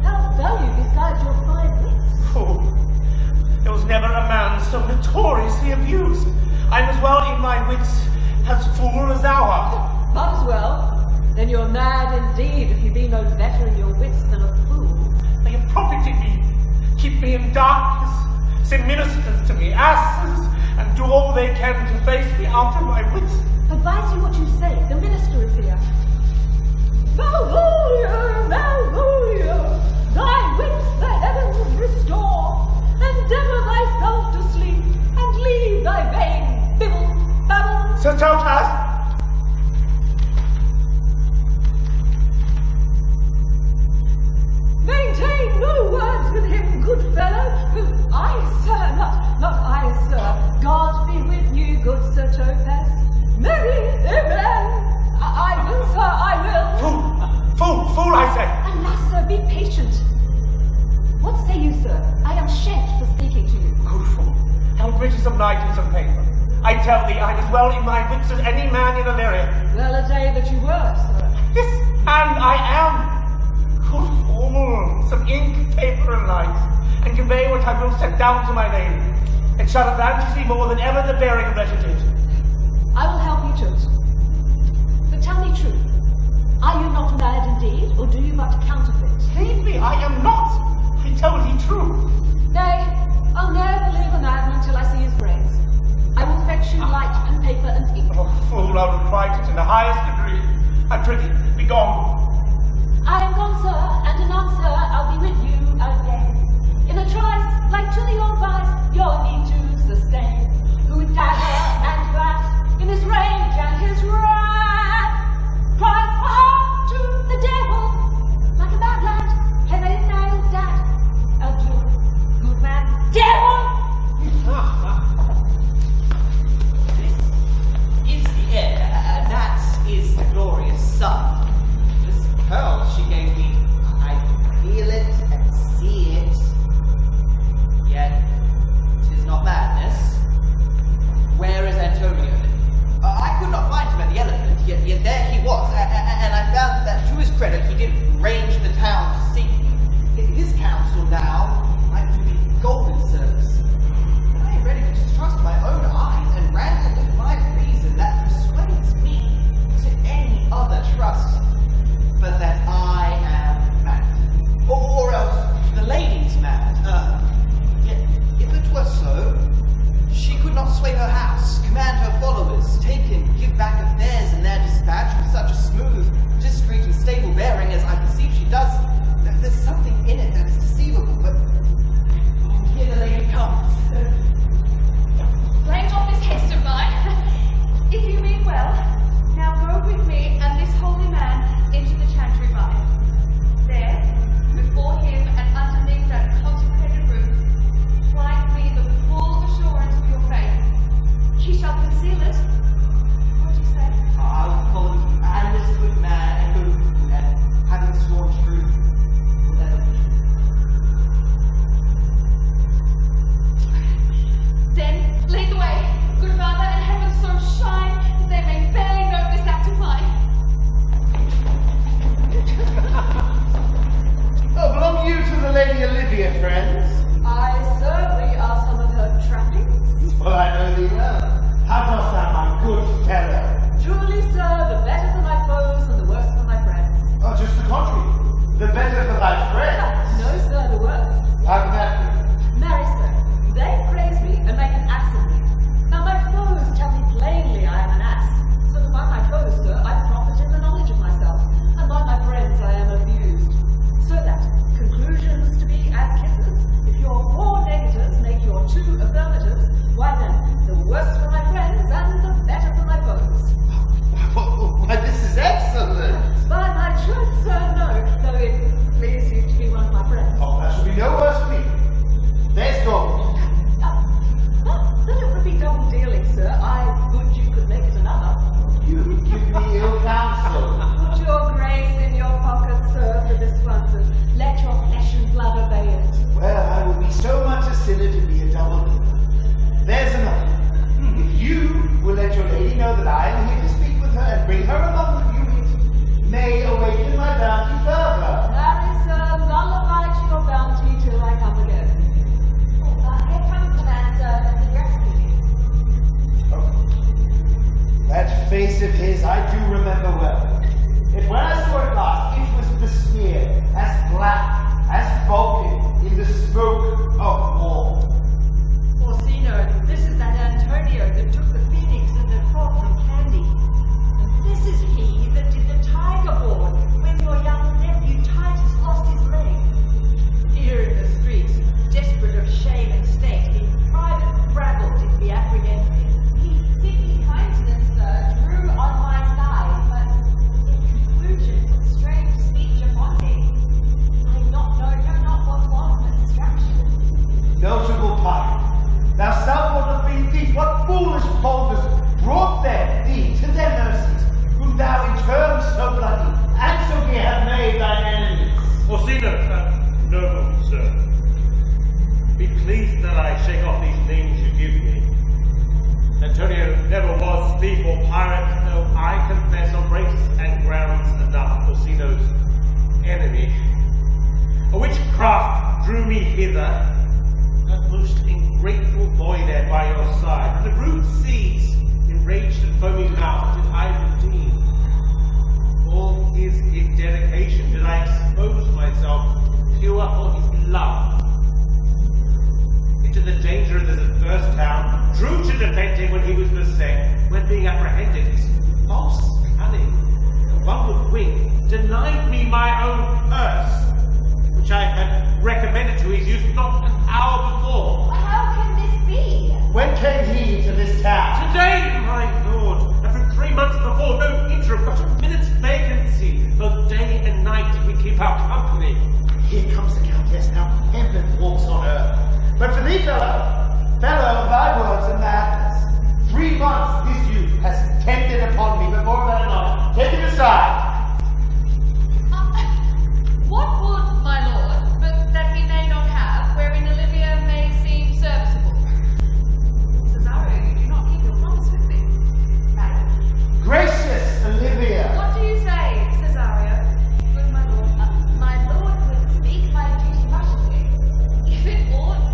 how value besides your fine wits? Fool. There was never a man so notoriously abused. I'm as well in my wits as fool as thou art. Not as well. Then you're mad indeed if you be no better in your wits than a fool. They have profited me, keep me in darkness, send ministers to me, asses, and do all they can to face me out of my wits. Advise you what you say. The minister is here. Malvolio, Malvolio, thy wits the heavens restore. Endeavour thyself to sleep, and leave thy vain bibble babble. Sir Topaz! Maintain no words with him, good fellow. Who I, sir, not I, sir. God be with you, good Sir Topaz. Merry amen. I will, sir, I will. Fool, I say. Alas, sir, be patient. What say you, sir? I am shamed for speaking to you. Good fool, how writ some light in some paper. I tell thee, I'm as well in my wits as any man in Illyria. Well a day that you were, sir. Yes, and I am. Good fool, some ink, paper, and light, and convey what I will set down to my lady. It shall advantage thee more than ever the bearing of letter did. I will help you to it. But tell me true, are you not mad indeed, or do you but counterfeit? Leave me, I am not. I tell thee true. Nay, I'll never believe a madman till I see his brains. I will fetch you light and paper and ink. Oh, fool, I requite it in the highest degree. I prithee, be gone. I am gone, sir, and anon, sir, I'll be with you again. In a trice, like to the old vice, your need to sustain. Who with dagger and glass, in his rage and his wrath, cried hard to the devil, like a bad lad, heavy nails that. Adieu, good man, devil! This is the air, and that is the glorious sun. This pearl she gave me, I feel it and see it, yet 'tis not madness. Where is Antonio? I could not find him at the elephant, yet there he was, and I found that to his credit he did range the town to seek me. His counsel now might do me golden service. I am ready to distrust my own eyes and wrangle with my reason that persuades me to any other trust but that I am mad. Or else the lady's mad. Yet if it were so, she could not sway her house, command her followers, take and give back affairs in their dispatch with such a smooth, discreet, and stable bearing as I perceive she does. There's something in it that is deceivable, but here the lady comes. Blame not this haste of mine. If you mean well, now go with me and this holy man into the chantry by. There, before him and underneath that consecrated roof, plight me the full assurance of your faith. He shall conceal it. What do you say? I will follow you, and this good man, and good, and having sworn truth, will ever be. Then lead the way, good Father, and heaven so shine that they may fairly note this act of mine. Oh, belong you to the Lady Olivia, friends? I certainly are some of her trappings. Well, I know thee well. How dost thou, my good fellow? Truly, sir, the better for my foes and the worse for my friends. Oh, just the contrary. The better for thy friends. No, sir, the worse. How can that be? Marry, sir, they praise me and make an ass of me. Now my foes tell me plainly I am an ass. So that by my foes, sir, I profit in the knowledge of myself, and by my friends I am abused. So that conclusions to be as kisses. If your 4 negatives make your 2 affirmatives, why then, the worse for my friends and the better for my foes. Why, this is excellent. By my truth, sir, no, though it please you to be one of my friends. Oh, that shall be no worse for me. There's gold. Then it would be double dealing, sir. I would you could make it another. You give me ill counsel. Put your grace in your pocket, sir, for this once, and let your flesh and blood obey it. Well, I will be so much a sinner to be a double dealer. There's another. If you will let your lady know that I am here to speak with her and bring her along with you, it may awaken my bounty further. Marry, sir, nullify to your bounty till I come again. Here comes the man, sir, and he rescued me. Oh. That face of his I do remember well. Yet when I saw it last, it was besmeared, as black, as vulcan, in the smoke of war. Orsino, this is that Antonio that took the phoenix and the frog from Candy. And this is he that did the tiger board when your young nephew Titus lost his leg. Here in the streets, desperate of shame and state, in private brabble did we apprehend him. He did me kindness, sir, drew on my side, but in conclusion put strange speech upon me. I know not what was the distraction. Notable pirate, thou somewhat of been thief, what foolish boldness brought thee to their mercies, whom thou in terms so bloody and so dear have made thine enemies? Orsino, noble sir, be pleased that I shake off these names you give me. Antonio never was thief or pirate, though I confess on breaks and grounds enough Orsino's enemy. A witchcraft drew me hither, that most ingrateful boy there by your side, and the rude seas, enraged and foaming mouth, did I redeem. For his dedication did I expose myself pure for his love. It into the danger of this adverse town, drew to defend him when he was beset, when being apprehended, his false cunning, one would wink, denied me my own purse, which I had recommended to his use not an hour before. How can this be? When came he to this town? Today, my lord, and for 3 months before, no interim, not a minute's vacancy. Both day and night did we keep our company. Here comes the Countess now, heaven walks on earth. But for thee, fellow, thy words are madness. 3 months this youth has tended upon me, but more of that anon. Take it aside. What would, my lord, but that we may not have, wherein Olivia may seem serviceable? Cesario, you do not keep your promise with me, madam. Gracious Olivia. What do you say, Cesario? Good my lord. My lord would speak my duty rationally. If it ought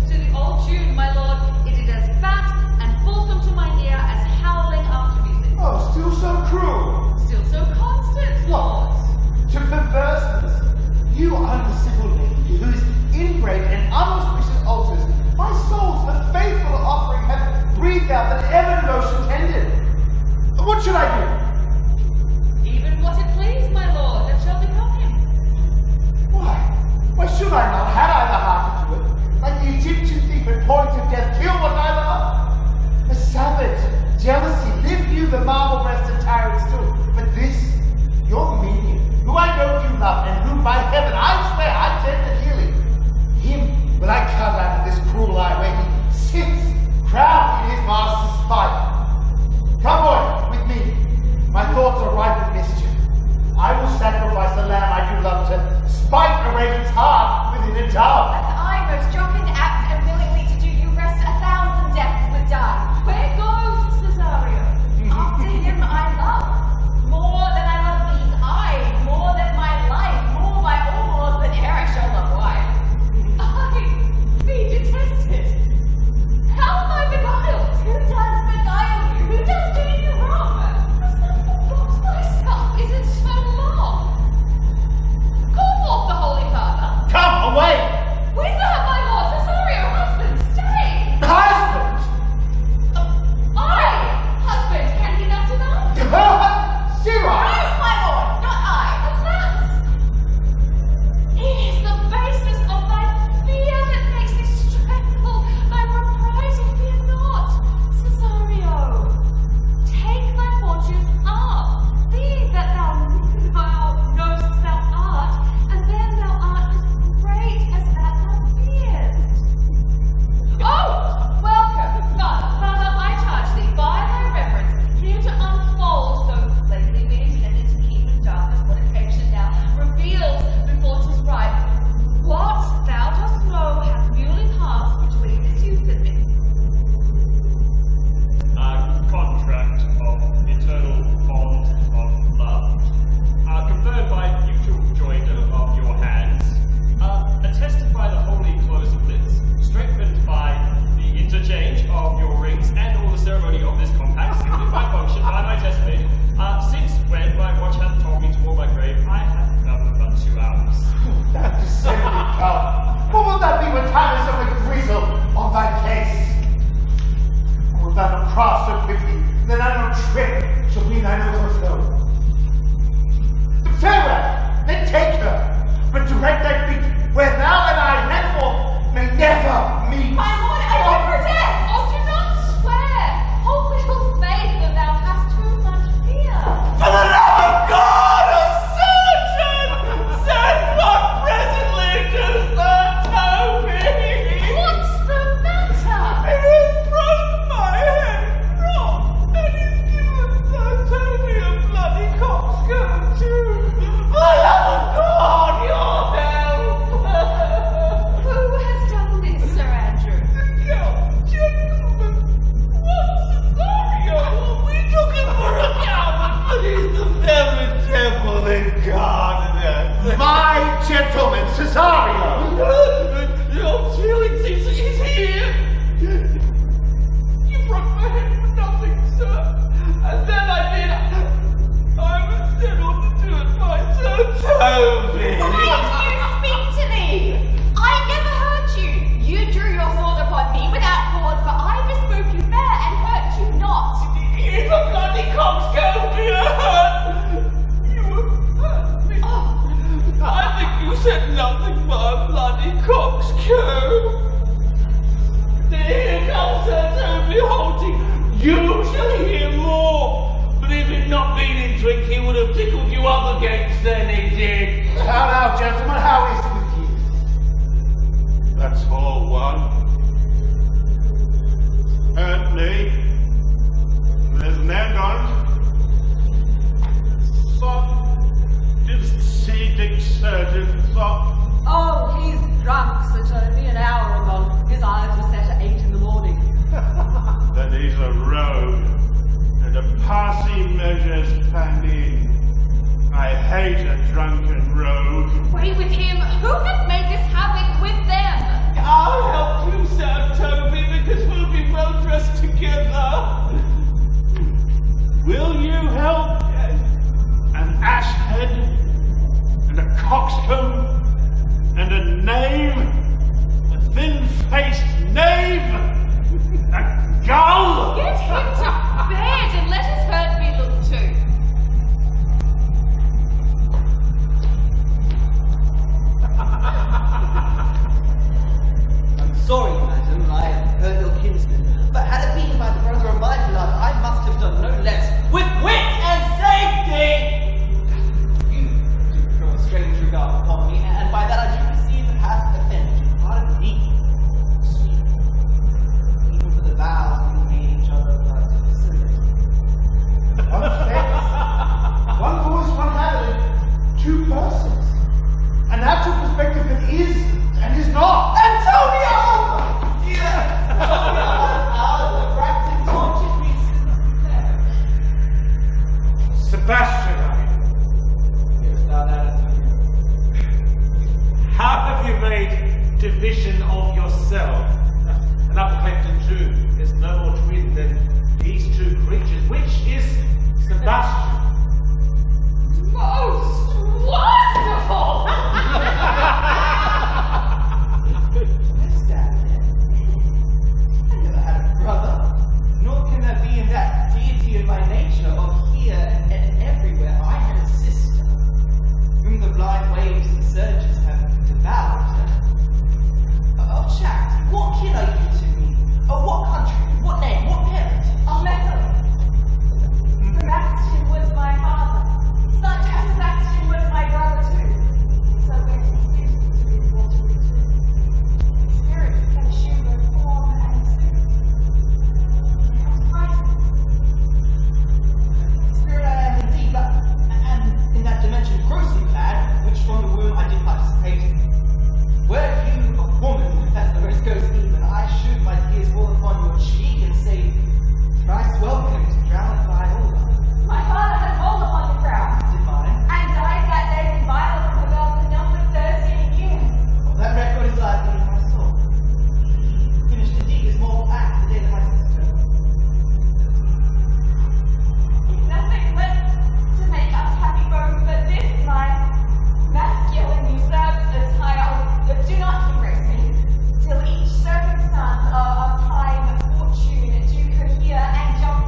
to the old tune, my lord, it is as fat and fulsome to my ear as howling after music. Oh, still so cruel. Still so constant, lord. To perverseness. You uncivil lady, whose inbred and unauspicious altars my souls the faithful offering have breathed out that ever notion tended. What should I do? Even what it please, my lord, that shall become him. Why should I not? Had I the heart to do it? Like the Egyptian thief at point of death, kill what I love? A savage, jealousy, live you the marble-breasted tyrant still. But this, your minion, who I know you love, and whom by heaven I swear I tend dearly, him will I cut out of this cruel eye where he sits, crowned in his master's spite. Come, boy, with me. My thoughts are ripe with mischief. I will sacrifice the lamb I do love to spite a raven's heart within a dove. And I, most drunken, apt, and willingly to do you rest 1,000 deaths would die. Where goes Cesario? After him I love. More than I love these eyes, more than my life, more by almost than e'er I shall love wife. I be detested. How am I beguiled? Who does beguile you? Who does do you wrong? Hast thou forgot thyself? Is it so long? Call forth the Holy Father. Come, away! Whither, my lord? Cesario, husband, stay! Husband! I! Husband, can he not deny? Sirrah! No, my lord, not I. Alas! It is the baseness of thy fear that makes thee tremble. Thy propriety, fear not. Cesario, take thy fortunes up. Be that thou knowest thou art, and then thou art as great as that thou fearest. Oh, welcome, Father, I charge thee, by thy reverence, here to unfold, though lately we intended to keep in darkness what occasion now reveals before 'tis ripe. What thou dost know hath newly passed between this youth and me. A contract of eternal bond of love, confirmed by mutual joinder of your hands, attested by the holy close of lips, strengthened by the interchange of your rings and all the ceremony of this compact, sealed by function by my testimony, since when my watch hath told me toward my grave, I have governed but 2 hours. That descending come. What will that be when time is so like drizzle on thy case? Or wilt thou not cross so quickly, that I no trip shall be thine overthrow? Farewell, then take her, but direct thy feet where thou and I henceforth may never meet. My lord, I do protest! Oh, do not swear! Hold little faith that thou hast too much fear. For the love of God, a surgeon! Send one presently to Sir Toby! What's the matter? It has broke my head wrong, and he's given Sir Toby a bloody coxcomb too! For the love of God, your help! Who has done this, Sir Andrew? The Count, gentlemen, what Cesario? We took him for a coward, but he's the very devil incarnate. My gentleman, Cesario! Your feelings, he's here! You broke my head for nothing, sir. And then I was sent on to do it by Sir Toby. Why do you speak to me? I never hurt you. You drew your sword upon gave me a hurt. You hurt me. I think you said nothing but a bloody coxcomb. Here comes her Toby Holty. You shall hear more. But if he'd not been in drink, he would have tickled you up against than he did. Now, gentlemen, how is it with you? That's all one. Hurt me. There's an end on it. So, didn't see Dick Surgeon, so... Oh, he's drunk, Sir Toby, an hour ago. His eyes were set at 8 in the morning. Then he's a rogue, and a posse measure's planned in. I hate a drunken rogue. Away with him! Who has made this havoc with them? I'll help you, Sir Toby, because we'll be well dressed together. Will you help? An ass head, and a coxcomb, and a knave, a thin-faced knave, a gull! Get him to bed and let his hurt be looked to. I'm sorry, madam, I hurt your kinsman, but had it been by the brother of my blood, I must have done no less, with wit and safety! You do throw a strange regard upon me, and by that I do perceive it hath offended you. Pardon me. Sweet. Even for the vows we made each other, but One face, one voice, one hand, two persons. A natural perspective that is and is not. Antonio! Our practice tortured me since Sebastian, Here's thou that, Antonio. how have you made division of yourself? And up Clinton too is no more twin than these two creatures. Which is Sebastian? Most wonderful! Miss Daniel, I never had a brother, nor can there be in that deity of my nature, both here and everywhere. I had a sister, whom the blind waves and surges have devoured. Oh, Charity, what kin are you to me? Of what country? What name? What parent? Oh, Messer. Sebastian was my father. Such as Sebastian was my brother too. So when he ceased to be water return, spirits can assume their form and suit. And prizes. Spirit I am indeed, but and in that dimension grossly clad, which from the womb I did participate in. Were you a woman, as the rest goes even, I should my tears fall upon your cheek and say, thrice welcome to drown thy order. My father had rolled upon the crown Divine. and died that day in violence from about the number 13 years. That record is lively in my soul. He finished indeed his mortal act the day that my sister. Nothing left to make us happy both, but this my masculine usurped attire. Do not embrace me till each circumstance of time, fortune do cohere and jump.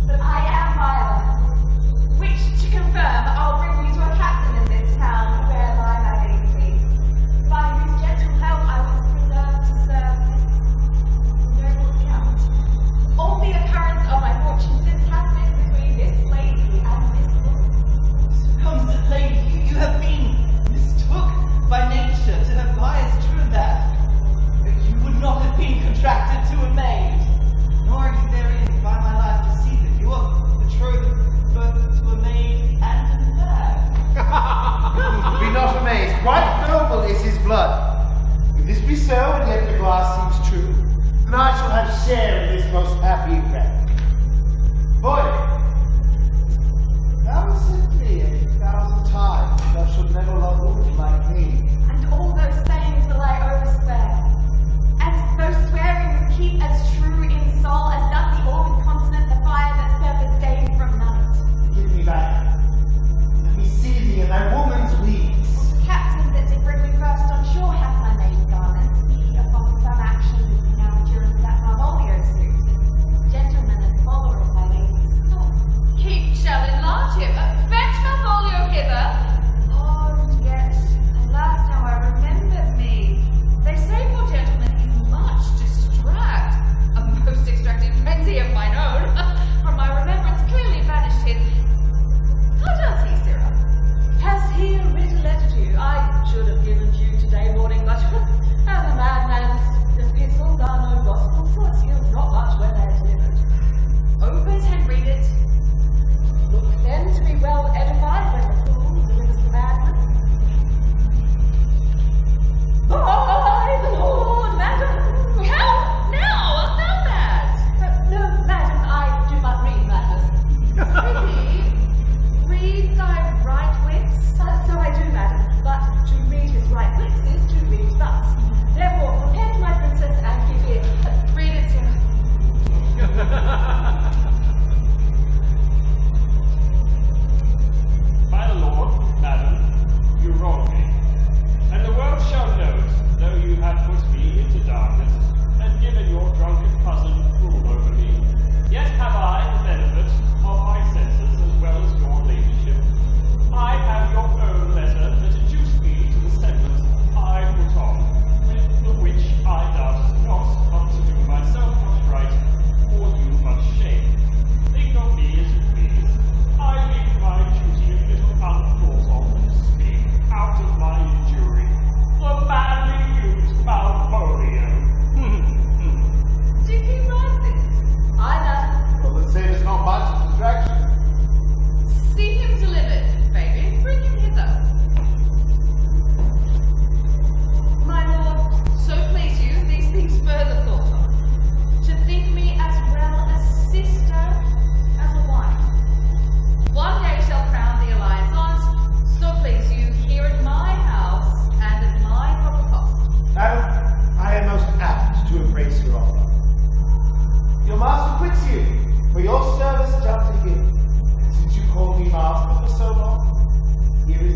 But I am violent, which to confirm, I'll bring you to a captain in this town where lie my maiden sleeps, by whose gentle help I was preserved to serve this noble count. All the occurrence of my fortune since has been between this lady and this woman. Supposed lady, you have been mistook by nature to have bias true that. You would not have been contracted to a maid, nor are you therein by my life deceived. You are betrothed both to a maid and a man. Be not amazed. Right noble is his blood. If this be so, and yet the glass seems true, then I shall have share in this most happy event. Boy, thou hast said me 1,000 times thou shalt never love a woman like me. And all those sayings will I overswear. And those swearings keep as true in soul as doth the orb consonant the fire that serpents gain from night. Give me back. Let me see thee in thy woman's weeds. The captain that did bring me first on shore hath my maid's garments, he upon some actions now endurance at Malvolio's suit. Gentlemen and follower of my lady's thought.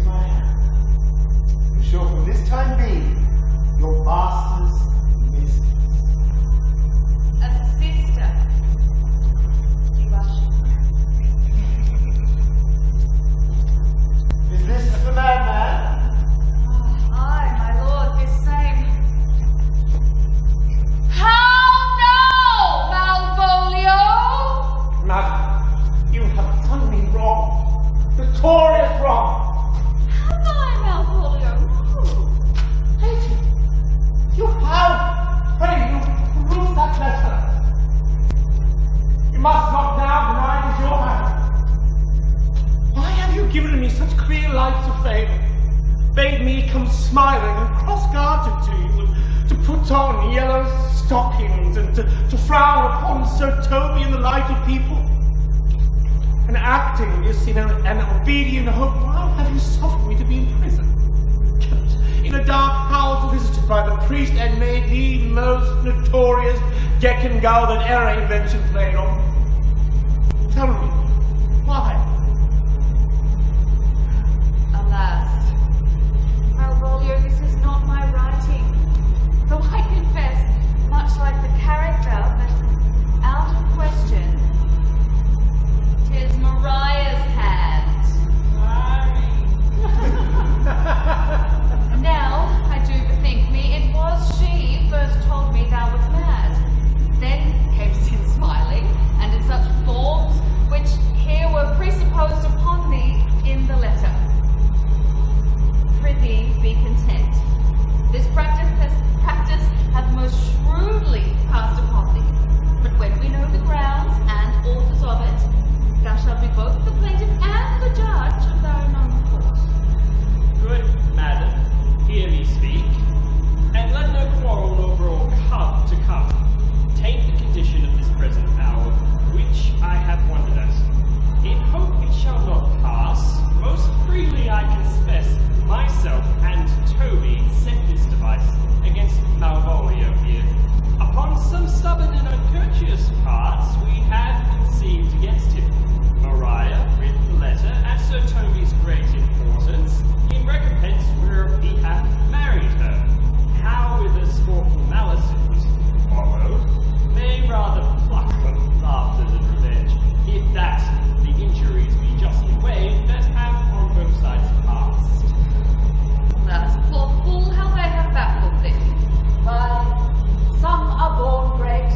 my hand. You shall from this time be your master's mistress. A sister. You blush. Is this the madman? Aye, my lord, this same. How now, Malvolio? Madam, you have done me wrong. Notorious wrong. Have I, Malvolio? No. Lady, you have. Pray you peruse that letter. You must not now deny it is your hand. Why have you given me such clear lights of favour? Bade me come smiling and cross-gartered to you, and to put on yellow stockings, and to frown upon Sir Toby in the light of people. And acting this in an obedient hope, why have you suffered me to be in prison? Kept in a dark house visited by the priest and made the most notorious geck and gow that e'er invention played on. Tell me, why? Alas, Malvolio, this is not my writing. Though I confess, much like the character, but out of question, 'tis Mariah's hand. Now, I do bethink me, it was she first told me thou wast mad. Then came sin smiling, and in such forms which here were presupposed upon thee in the letter. Prithee, be content. This practice hath most shrewdly passed upon thee. But when we know the grounds and authors of it, thou shalt be both the plaintiff and the judge of thine own cause. Good madam, hear me speak, and let no quarrel over or come to come. Take the condition of this present hour, which I have wondered at. In hope it shall not pass, most freely I confess myself and Toby set this device against Malvolio here. Upon some stubborn and uncourteous parts we had conceived against him. Mariah read the letter at Sir Toby's great importance, in recompense whereof he hath married her. How with a sportful malice it was followed, may rather pluck from laughter than revenge, if that the injuries be justly weighed that have on both sides passed. Alas, poor fool, how they have baffled thee. Why, some are born great,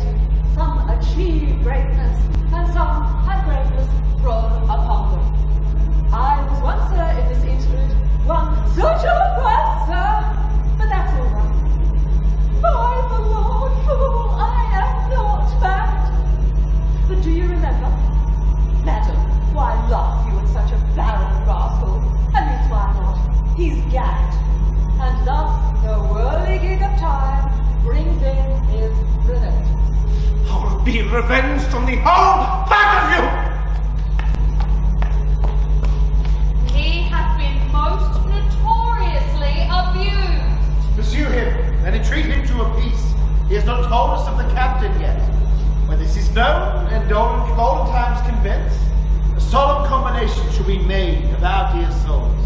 some achieve greatness, and some have greatness thrown upon them. I was once, sir, in this interlude, one such a birth, sir, but that's all right. By the Lord, fool, I am not bad. But do you remember? Madam, why laugh you at such a barren rascal? And this why not? He's gagged. And thus the whirligig of time brings in his revenge. I will be revenged on the whole pack of you! He hath been most notoriously abused. Pursue him and entreat him to a peace. He has not told us of the captain yet. When this is known and olden times convinced, a solemn combination shall be made of our dear souls.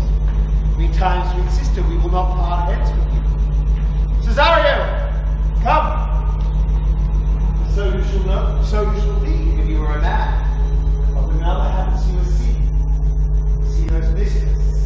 Meantime, sweet sister, we will not part hence with you. Cesario, come. So you shall know, so you shall be if you are a man. But another happens you a sea. See her as mistress.